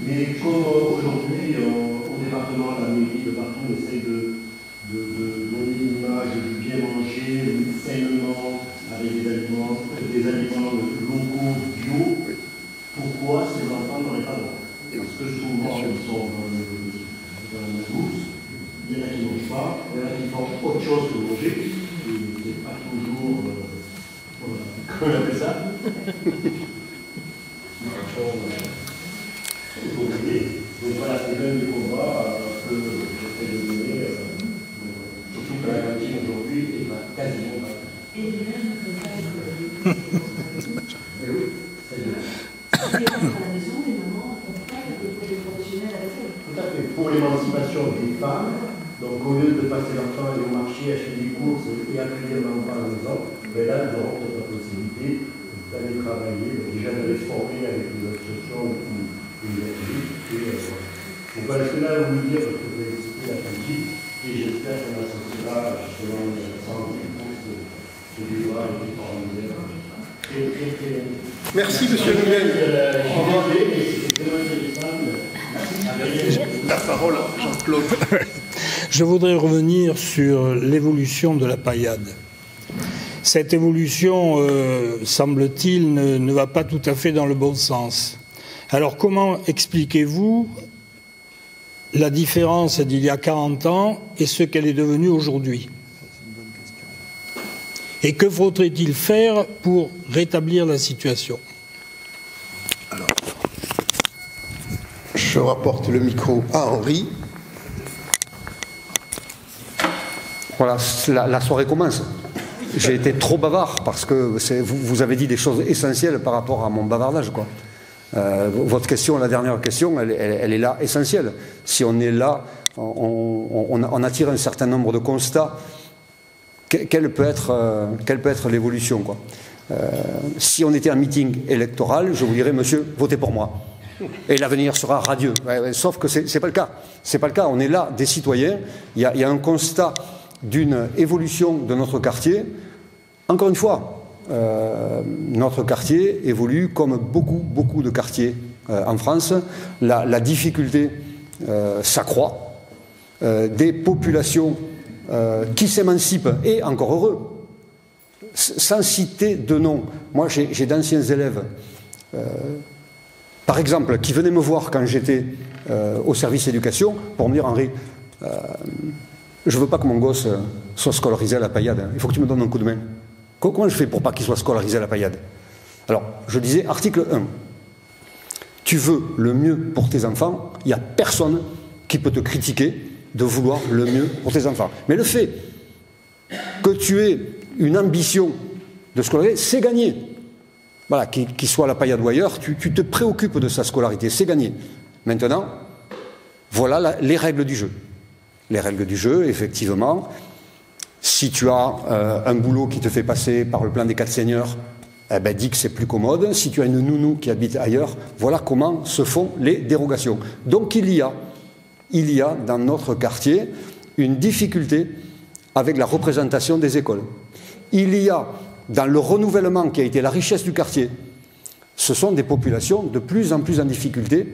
Mais comme aujourd'hui, au département, la mairie, de partout, on essaie de donner une image du bien manger, sainement, avec des aliments locaux, bio. Pourquoi ces enfants n'auraient pas droit? Parce que souvent, ils sont dans la bourse, il y en a qui ne mangent pas, il y en a qui font autre chose que manger, et c'est pas toujours... comment on appelle ça? Donc voilà, c'est l'un des combats que j'essaie de mener, surtout que la cantine aujourd'hui est quasiment pas. Et les mères ne peuvent pas être. Mais oui, c'est bien. Si les femmes à la maison, les mamans ne peuvent pas faire des professionnels avec elles. Tout à fait. Pour l'émancipation des femmes, donc au lieu de passer leur temps à aller au marché, acheter des courses et accueillir l'enfant à la maison, là, elles auront peut-être la possibilité d'aller travailler, déjà d'aller se former avec les associations ou les activités. Voilà, ce que là, vous me dire que vous avez cité la cantine, et j'espère qu'on associera justement l'ensemble pour ce débat avec les parents d'élèves. Merci, monsieur Miguel. La parole à Jean-Claude. Je voudrais revenir sur l'évolution de la Payade. Cette évolution, semble-t-il, ne va pas tout à fait dans le bon sens. Alors, comment expliquez-vous la différence d'il y a 40 ans et ce qu'elle est devenue aujourd'hui? Et que faudrait-il faire pour rétablir la situation? Alors, je rapporte le micro à Henri. Voilà, la soirée commence. J'ai été trop bavard parce que vous avez dit des choses essentielles par rapport à mon bavardage, quoi. Votre question, la dernière question, elle est là essentielle. Si on est là, on attire un certain nombre de constats. Quelle peut être l'évolution, quoi. Si on était un meeting électoral, je vous dirais, monsieur, votez pour moi. Et l'avenir sera radieux. Sauf que c'est pas le cas. C'est pas le cas. On est là, des citoyens. Il y a un constat d'une évolution de notre quartier. Encore une fois, notre quartier évolue comme beaucoup de quartiers en France. La difficulté s'accroît. Des populations qui s'émancipent, et encore heureux, sans citer de nom. Moi, j'ai d'anciens élèves, par exemple, qui venaient me voir quand j'étais au service éducation pour me dire, Henri, je ne veux pas que mon gosse soit scolarisé à la paillade, il faut que tu me donnes un coup de main. Comment je fais pour pas qu'il soit scolarisé à la paillade? Alors, je disais, article 1, tu veux le mieux pour tes enfants, il n'y a personne qui peut te critiquer de vouloir le mieux pour tes enfants. Mais le fait que tu aies une ambition de scolariser, c'est gagné. Voilà, qu'il soit à la paillade ou ailleurs, tu te préoccupes de sa scolarité, c'est gagné. Maintenant, voilà les règles du jeu. Les règles du jeu, effectivement, si tu as un boulot qui te fait passer par le plan des 4 seigneurs, eh ben, dis que c'est plus commode. Si tu as une nounou qui habite ailleurs, voilà comment se font les dérogations. Donc il y a dans notre quartier une difficulté avec la représentation des écoles. Il y a dans le renouvellement qui a été la richesse du quartier, ce sont des populations de plus en plus en difficulté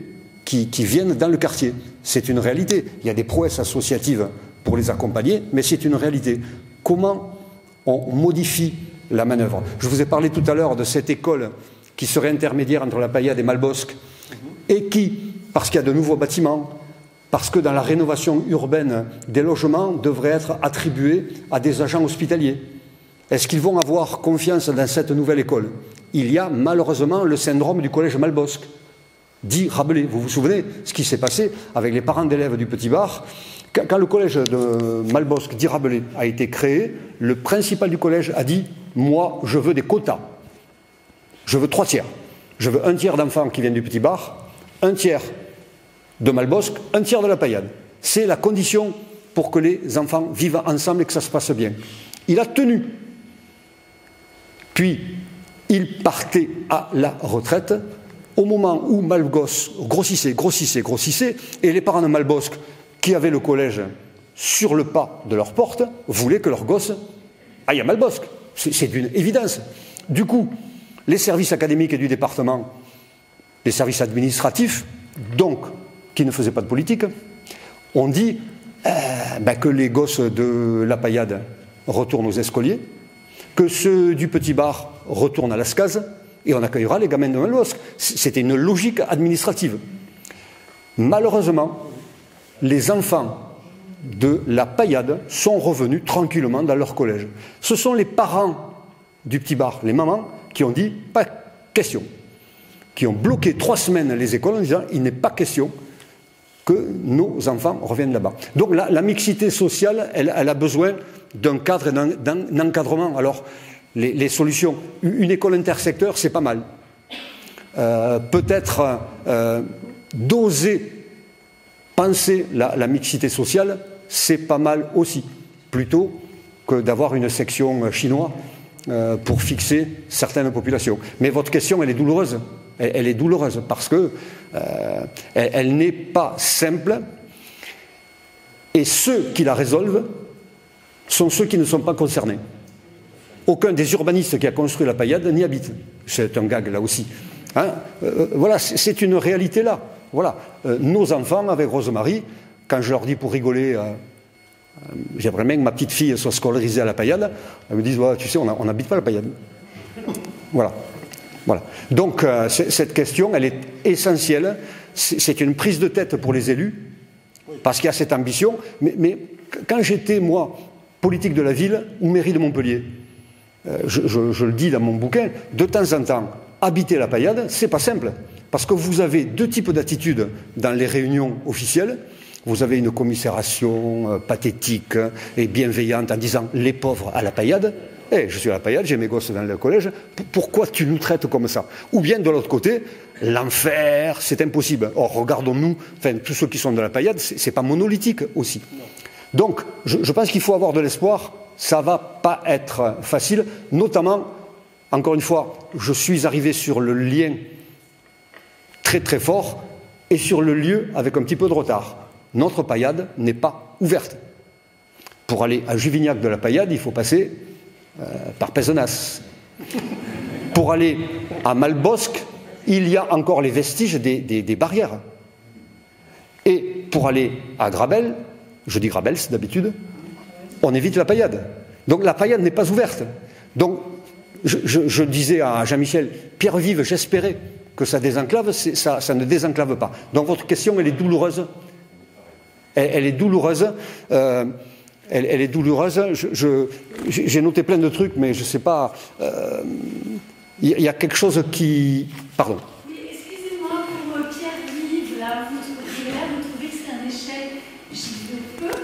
qui viennent dans le quartier. C'est une réalité. Il y a des prouesses associatives pour les accompagner, mais c'est une réalité. Comment on modifie la manœuvre? Je vous ai parlé tout à l'heure de cette école qui serait intermédiaire entre la paillade et Malbosc, et qui, parce qu'il y a de nouveaux bâtiments, parce que dans la rénovation urbaine, des logements devraient être attribués à des agents hospitaliers. Est-ce qu'ils vont avoir confiance dans cette nouvelle école? Il y a malheureusement le syndrome du collège Malbosc, dit Rabelais. Vous vous souvenez ce qui s'est passé avec les parents d'élèves du Petit Bar? Quand le collège de Malbosc, dit Rabelais, a été créé, le principal du collège a dit « Moi, je veux des quotas. Je veux 3 tiers. Je veux 1 tiers d'enfants qui viennent du Petit Bar, 1 tiers de Malbosc, 1 tiers de la paillade. C'est la condition pour que les enfants vivent ensemble et que ça se passe bien. » Il a tenu. Puis, il partait à la retraite au moment où Malbosc grossissait, et les parents de Malbosc, qui avaient le collège sur le pas de leur porte, voulaient que leur gosse aille à Malbosc. C'est d'une évidence. Du coup, les services académiques et du département, les services administratifs, donc, qui ne faisaient pas de politique, ont dit que les gosses de la paillade retournent aux Escoliers, que ceux du Petit Bar retournent à la SCAS, et on accueillera les gamins de Malbosc. C'était une logique administrative. Malheureusement, les enfants de la paillade sont revenus tranquillement dans leur collège. Ce sont les parents du Petit Bar, les mamans, qui ont dit « pas question », qui ont bloqué 3 semaines les écoles en disant « il n'est pas question que nos enfants reviennent là-bas ». Donc la mixité sociale, elle a besoin d'un cadre et d'un encadrement. Alors, les solutions, une école intersecteur, c'est pas mal. Peut-être d'oser penser la mixité sociale, c'est pas mal aussi, plutôt que d'avoir une section chinoise pour fixer certaines populations. Mais votre question, elle est douloureuse. Elle est douloureuse parce que elle n'est pas simple, et ceux qui la résolvent sont ceux qui ne sont pas concernés. Aucun des urbanistes qui a construit la paillade n'y habite. C'est un gag là aussi. Hein, voilà, c'est une réalité là. Voilà. Nos enfants, avec Rosemarie, quand je leur dis pour rigoler, j'aimerais bien que ma petite fille soit scolarisée à la paillade, elles me disent ouais, tu sais, on n'habite pas la paillade. Voilà. Voilà. Donc cette question, elle est essentielle. C'est une prise de tête pour les élus, parce qu'il y a cette ambition. Mais quand j'étais, moi, politique de la ville ou mairie de Montpellier, je le dis dans mon bouquin, de temps en temps, habiter la paillade, c'est pas simple. Parce que vous avez 2 types d'attitudes dans les réunions officielles. Vous avez une commisération pathétique et bienveillante en disant « les pauvres à la paillade ». Je suis à la paillade, j'ai mes gosses dans le collège, pourquoi tu nous traites comme ça? Ou bien de l'autre côté, l'enfer, c'est impossible. Or, regardons-nous, enfin, tous ceux qui sont de la paillade, c'est pas monolithique aussi. Donc, je pense qu'il faut avoir de l'espoir, ça va pas être facile, notamment, encore une fois, je suis arrivé sur le lien très très fort, et sur le lieu avec un petit peu de retard. Notre paillade n'est pas ouverte. Pour aller à Juvignac de la paillade, il faut passer par Pézenas. Pour aller à Malbosc, il y a encore les vestiges des barrières. Et pour aller à Grabel, je dis Grabels d'habitude, on évite la Paillade. Donc la Paillade n'est pas ouverte. Donc je disais à Jean-Michel, Pierre-Vive, j'espérais que ça désenclave, ça ne désenclave pas. Donc votre question, elle est douloureuse. Elle est douloureuse. Elle est douloureuse. J'ai noté plein de trucs, mais je ne sais pas. Il y a quelque chose qui... Pardon. Oui, excusez-moi, pour Pierre-Vive, là, vous trouvez que c'est un échec, j'y veux peu,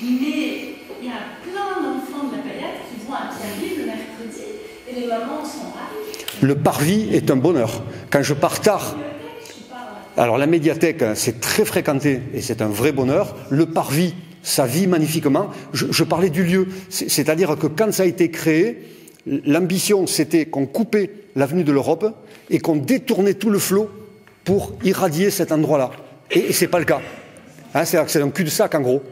mais il y a plein d'enfants de la Paillade qui vont à Pierre-Vive le mercredi, et les mamans sont ravies. Le parvis est un bonheur. Quand je pars tard... Alors la médiathèque, c'est très fréquenté, et c'est un vrai bonheur. Le parvis, ça vit magnifiquement. Je parlais du lieu, c'est-à-dire que quand ça a été créé, l'ambition, c'était qu'on coupait l'avenue de l'Europe et qu'on détournait tout le flot pour irradier cet endroit-là. Et ce n'est pas le cas. Hein, c'est un cul-de-sac, en gros.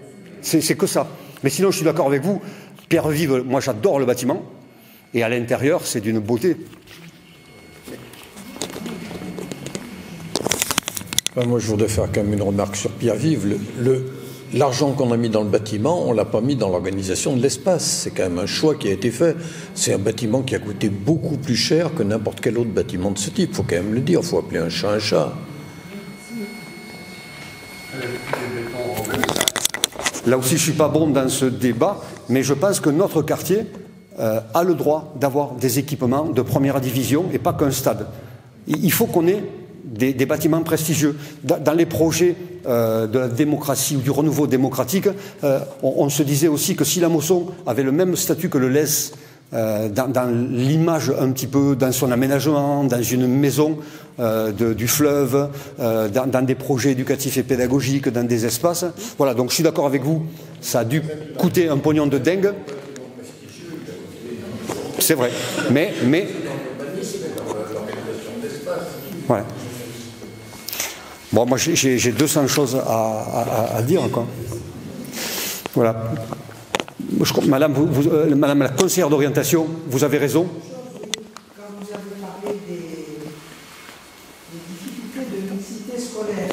C'est que ça. Mais sinon, je suis d'accord avec vous. Pierre-Vive, moi, j'adore le bâtiment. Et à l'intérieur, c'est d'une beauté. Moi, je voudrais faire quand même une remarque sur Pierre-Vive. L'argent qu'on a mis dans le bâtiment, on ne l'a pas mis dans l'organisation de l'espace. C'est quand même un choix qui a été fait. C'est un bâtiment qui a coûté beaucoup plus cher que n'importe quel autre bâtiment de ce type. Il faut quand même le dire. Il faut appeler un chat un chat. Là aussi, je ne suis pas bon dans ce débat, mais je pense que notre quartier a le droit d'avoir des équipements de première division et pas qu'un stade. Il faut qu'on ait des bâtiments prestigieux. Dans les projets de la démocratie ou du renouveau démocratique, on se disait aussi que si la Mosson avait le même statut que le Lez dans l'image un petit peu, dans son aménagement, dans une maison du fleuve, dans des projets éducatifs et pédagogiques, dans des espaces. Voilà, donc je suis d'accord avec vous, ça a dû coûter un pognon de dingue. C'est vrai, mais voilà. Bon, moi j'ai 200 choses à dire, quoi. Voilà. Madame, Madame la conseillère d'orientation, vous avez raison. Quand vous avez parlé des difficultés de mixité scolaire,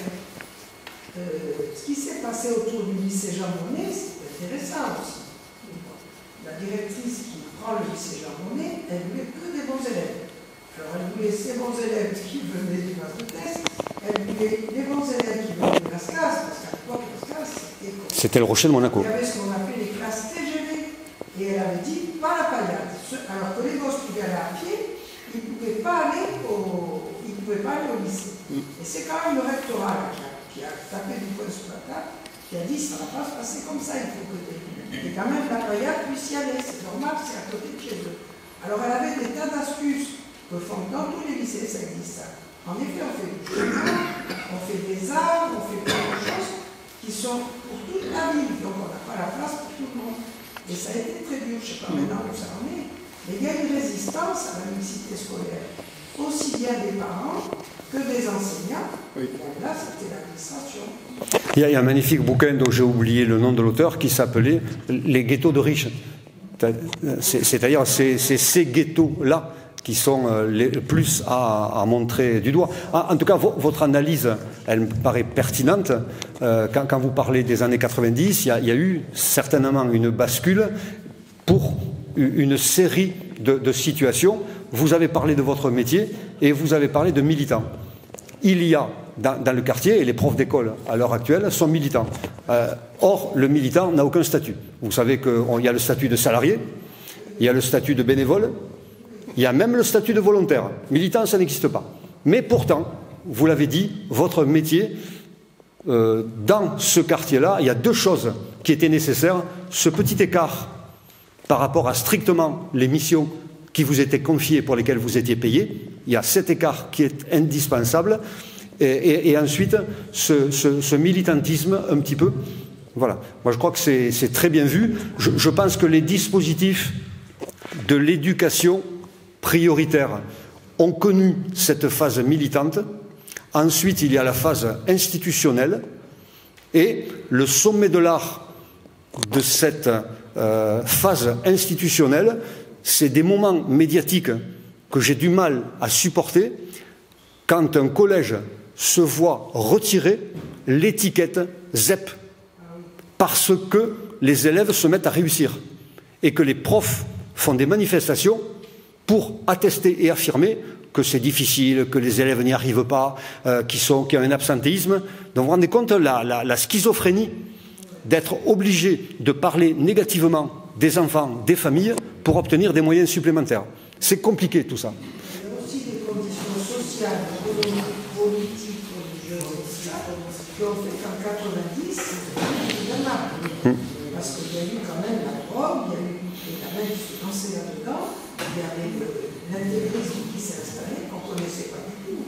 ce qui s'est passé autour du lycée Jean Monnet, c'est intéressant aussi. La directrice qui prend le lycée Jean Monnet, elle voulait que des bons élèves. Alors elle voulait ces bons élèves qui venaient du classe de test, elle voulait des bons élèves qui venaient de Lascaz, parce qu'à l'époque, Lascaz, c'était le Rocher de Monaco. Il y avait ce qu'on appelait les classes TGV, et elle avait dit pas la Paillade. Alors que les gosses pouvaient aller à pied, ils ne pouvaient pas aller au lycée. Et c'est quand même le rectorat qui a tapé du poing sur la table, qui a dit ça ne va pas se passer comme ça, il faut que quand même la Paillade puisse y aller, c'est normal, c'est à côté de chez eux. Alors elle avait des tas d'astuces que font dans tous les lycées, ça existe ça. En effet, on fait du chemin, on fait des arts, on fait plein de choses qui sont pour toute la ville, donc on n'a pas la place pour tout le monde. Et ça a été très dur, je ne sais pas maintenant où ça en est, mais il y a une résistance à la mixité scolaire, aussi bien des parents que des enseignants. Oui. Et là, c'était l'administration. Il y a un magnifique bouquin dont j'ai oublié le nom de l'auteur qui s'appelait « Les ghettos de riches ». C'est-à-dire ces ghettos-là qui sont les plus à montrer du doigt. En tout cas, votre analyse, elle me paraît pertinente. Quand vous parlez des années 90, il y a eu certainement une bascule pour une série de situations. Vous avez parlé de votre métier et vous avez parlé de militants. Il y a dans le quartier, et les profs d'école à l'heure actuelle sont militants. Or, le militant n'a aucun statut. Vous savez qu'il y a le statut de salarié, il y a le statut de bénévole, il y a même le statut de volontaire. Militant, ça n'existe pas. Mais pourtant, vous l'avez dit, votre métier, dans ce quartier-là, il y a deux choses qui étaient nécessaires. Ce petit écart par rapport à strictement les missions qui vous étaient confiées pour lesquelles vous étiez payé, il y a cet écart qui est indispensable. Et ensuite, ce militantisme un petit peu. Voilà. Moi, je crois que c'est très bien vu. Je pense que les dispositifs de l'éducation prioritaire ont connu cette phase militante. Ensuite, il y a la phase institutionnelle. Et le sommet de l'art de cette phase institutionnelle, c'est des moments médiatiques que j'ai du mal à supporter quand un collège se voit retirer l'étiquette ZEP parce que les élèves se mettent à réussir et que les profs font des manifestations pour attester et affirmer que c'est difficile, que les élèves n'y arrivent pas, qu'il y a un absentéisme. Donc vous vous rendez compte la schizophrénie d'être obligé de parler négativement des enfants, des familles, pour obtenir des moyens supplémentaires. C'est compliqué tout ça. Il y a aussi des conditions sociales, politiques, religieuses, qui ont fait qu'en 90, il y en a. Parce qu'il y a eu quand même la drogue, il y a eu les gamins qui se lançaient là-dedans, il y avait l'intégrisme qui s'est installé, qu'on ne connaissait pas du tout.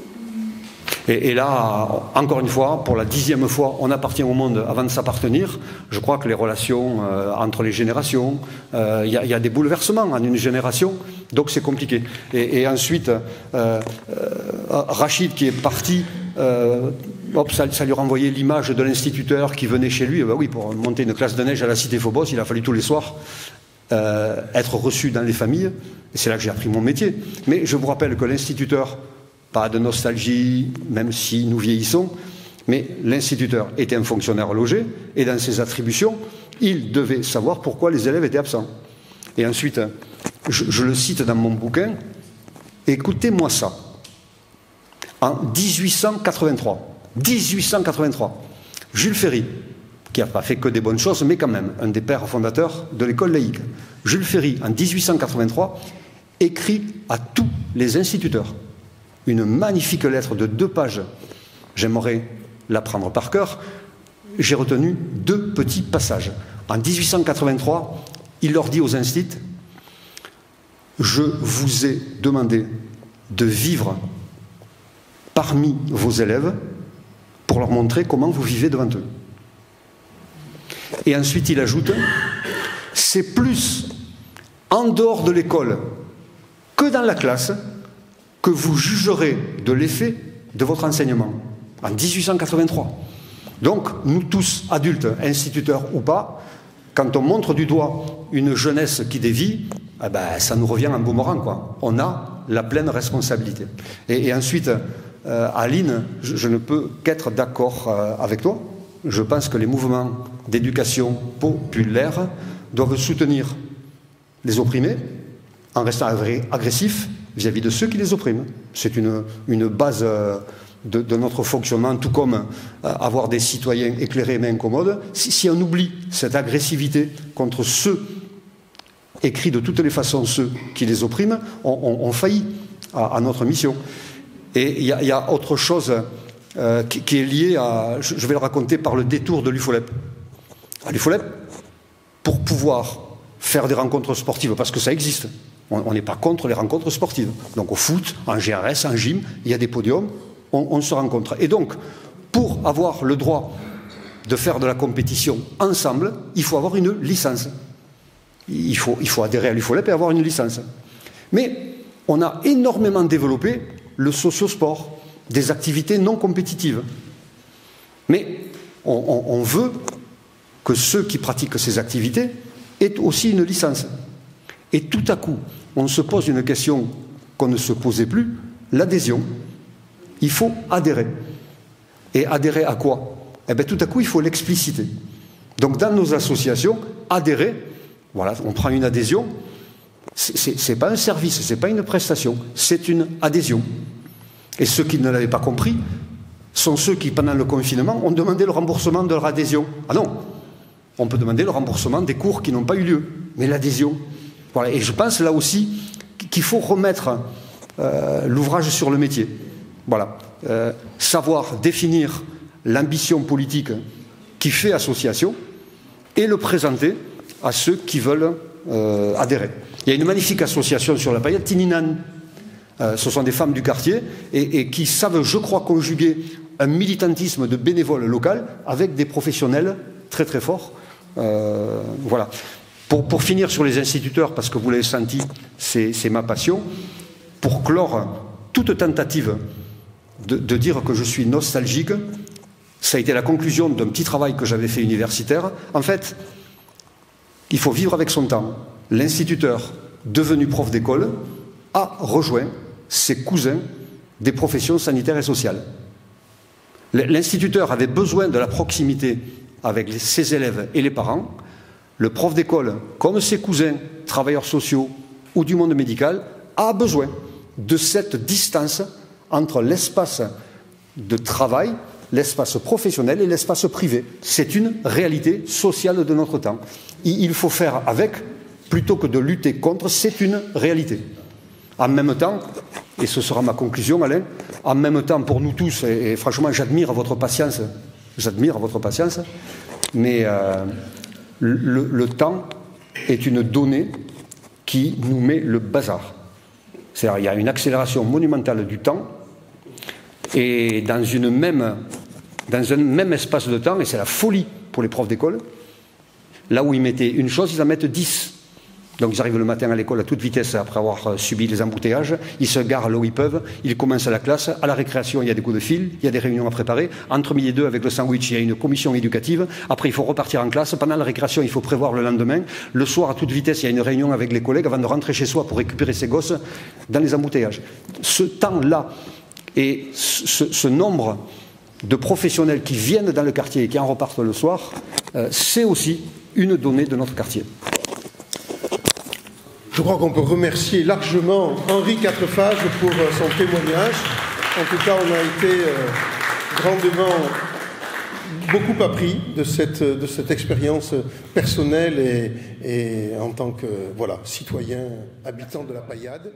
Et là, encore une fois, pour la 10e fois, on appartient au monde avant de s'appartenir. Je crois que les relations entre les générations, il y a des bouleversements en une génération, donc c'est compliqué. Et ensuite, Rachid qui est parti, ça lui renvoyait l'image de l'instituteur qui venait chez lui. Ben oui, pour monter une classe de neige à la Cité Phobos, il a fallu tous les soirs être reçu dans les familles. Et c'est là que j'ai appris mon métier. Mais je vous rappelle que l'instituteur, pas de nostalgie, même si nous vieillissons, mais l'instituteur était un fonctionnaire logé, et dans ses attributions, il devait savoir pourquoi les élèves étaient absents. Et ensuite, je le cite dans mon bouquin, écoutez-moi ça. En 1883, Jules Ferry, qui n'a pas fait que des bonnes choses, mais quand même, un des pères fondateurs de l'école laïque, Jules Ferry, en 1883, écrit à tous les instituteurs une magnifique lettre de 2 pages. J'aimerais la prendre par cœur. J'ai retenu 2 petits passages. En 1883, il leur dit aux instituts, je vous ai demandé de vivre parmi vos élèves pour leur montrer comment vous vivez devant eux. Et ensuite, il ajoute, c'est plus en dehors de l'école que dans la classe que vous jugerez de l'effet de votre enseignement. En 1883. Donc, nous tous, adultes, instituteurs ou pas, quand on montre du doigt une jeunesse qui dévie, eh ben, ça nous revient en boomerang, quoi. On a la pleine responsabilité. Et ensuite, Aline, je ne peux qu'être d'accord avec toi. Je pense que les mouvements d'éducation populaire doivent soutenir les opprimés en restant agressifs vis-à-vis de ceux qui les oppriment. C'est une base de notre fonctionnement, tout comme avoir des citoyens éclairés mais incommodes. Si on oublie cette agressivité contre ceux, écrit de toutes les façons ceux qui les oppriment, on faillit à notre mission. Et il y a autre chose qui est liée à... Je vais le raconter par le détour de l'UFOLEP. À l'UFOLEP, pour pouvoir faire des rencontres sportives, parce que ça existe, on n'est pas contre les rencontres sportives. Donc au foot, en GRS, en gym, il y a des podiums, on se rencontre. Et donc, pour avoir le droit de faire de la compétition ensemble, il faut avoir une licence. Il faut adhérer à l'UFOLEP et avoir une licence. Mais on a énormément développé le sociosport, des activités non compétitives. Mais on veut que ceux qui pratiquent ces activités aient aussi une licence. Et tout à coup, on se pose une question qu'on ne se posait plus, l'adhésion. Il faut adhérer. Et adhérer à quoi? Eh bien, tout à coup, il faut l'expliciter. Donc, dans nos associations, adhérer, voilà, on prend une adhésion, c'est pas un service, c'est pas une prestation, c'est une adhésion. Et ceux qui ne l'avaient pas compris sont ceux qui, pendant le confinement, ont demandé le remboursement de leur adhésion. Ah non, on peut demander le remboursement des cours qui n'ont pas eu lieu, mais l'adhésion. Voilà. Et je pense là aussi qu'il faut remettre l'ouvrage sur le métier. Voilà. Savoir définir l'ambition politique qui fait association et le présenter à ceux qui veulent adhérer. Il y a une magnifique association sur la paillette, Tininan. Ce sont des femmes du quartier et qui savent, je crois, conjuguer un militantisme de bénévoles local avec des professionnels très très forts. Voilà. Pour finir sur les instituteurs, parce que vous l'avez senti, c'est ma passion, pour clore toute tentative de dire que je suis nostalgique, ça a été la conclusion d'un petit travail que j'avais fait universitaire. En fait, il faut vivre avec son temps. L'instituteur, devenu prof d'école, a rejoint ses cousins des professions sanitaires et sociales. L'instituteur avait besoin de la proximité avec ses élèves et les parents. Le prof d'école, comme ses cousins, travailleurs sociaux ou du monde médical, a besoin de cette distance entre l'espace de travail, l'espace professionnel et l'espace privé. C'est une réalité sociale de notre temps. Il faut faire avec, plutôt que de lutter contre, c'est une réalité. En même temps, et ce sera ma conclusion, Alain, en même temps pour nous tous, et franchement j'admire votre patience, mais le temps est une donnée qui nous met le bazar. C'est-à-dire il y a une accélération monumentale du temps, et dans un même espace de temps, et c'est la folie pour les profs d'école, là où ils mettaient une chose, ils en mettent 10. Donc ils arrivent le matin à l'école à toute vitesse après avoir subi les embouteillages, ils se garent là où ils peuvent, ils commencent à la classe, à la récréation il y a des coups de fil, il y a des réunions à préparer, entre midi et deux avec le sandwich il y a une commission éducative, après il faut repartir en classe, pendant la récréation il faut prévoir le lendemain, le soir à toute vitesse il y a une réunion avec les collègues avant de rentrer chez soi pour récupérer ses gosses dans les embouteillages. Ce temps-là et ce nombre de professionnels qui viennent dans le quartier et qui en repartent le soir, c'est aussi une donnée de notre quartier. Je crois qu'on peut remercier largement Henri Quatrefages pour son témoignage. En tout cas, on a été grandement beaucoup appris de cette expérience personnelle et en tant que citoyen habitant de la Paillade.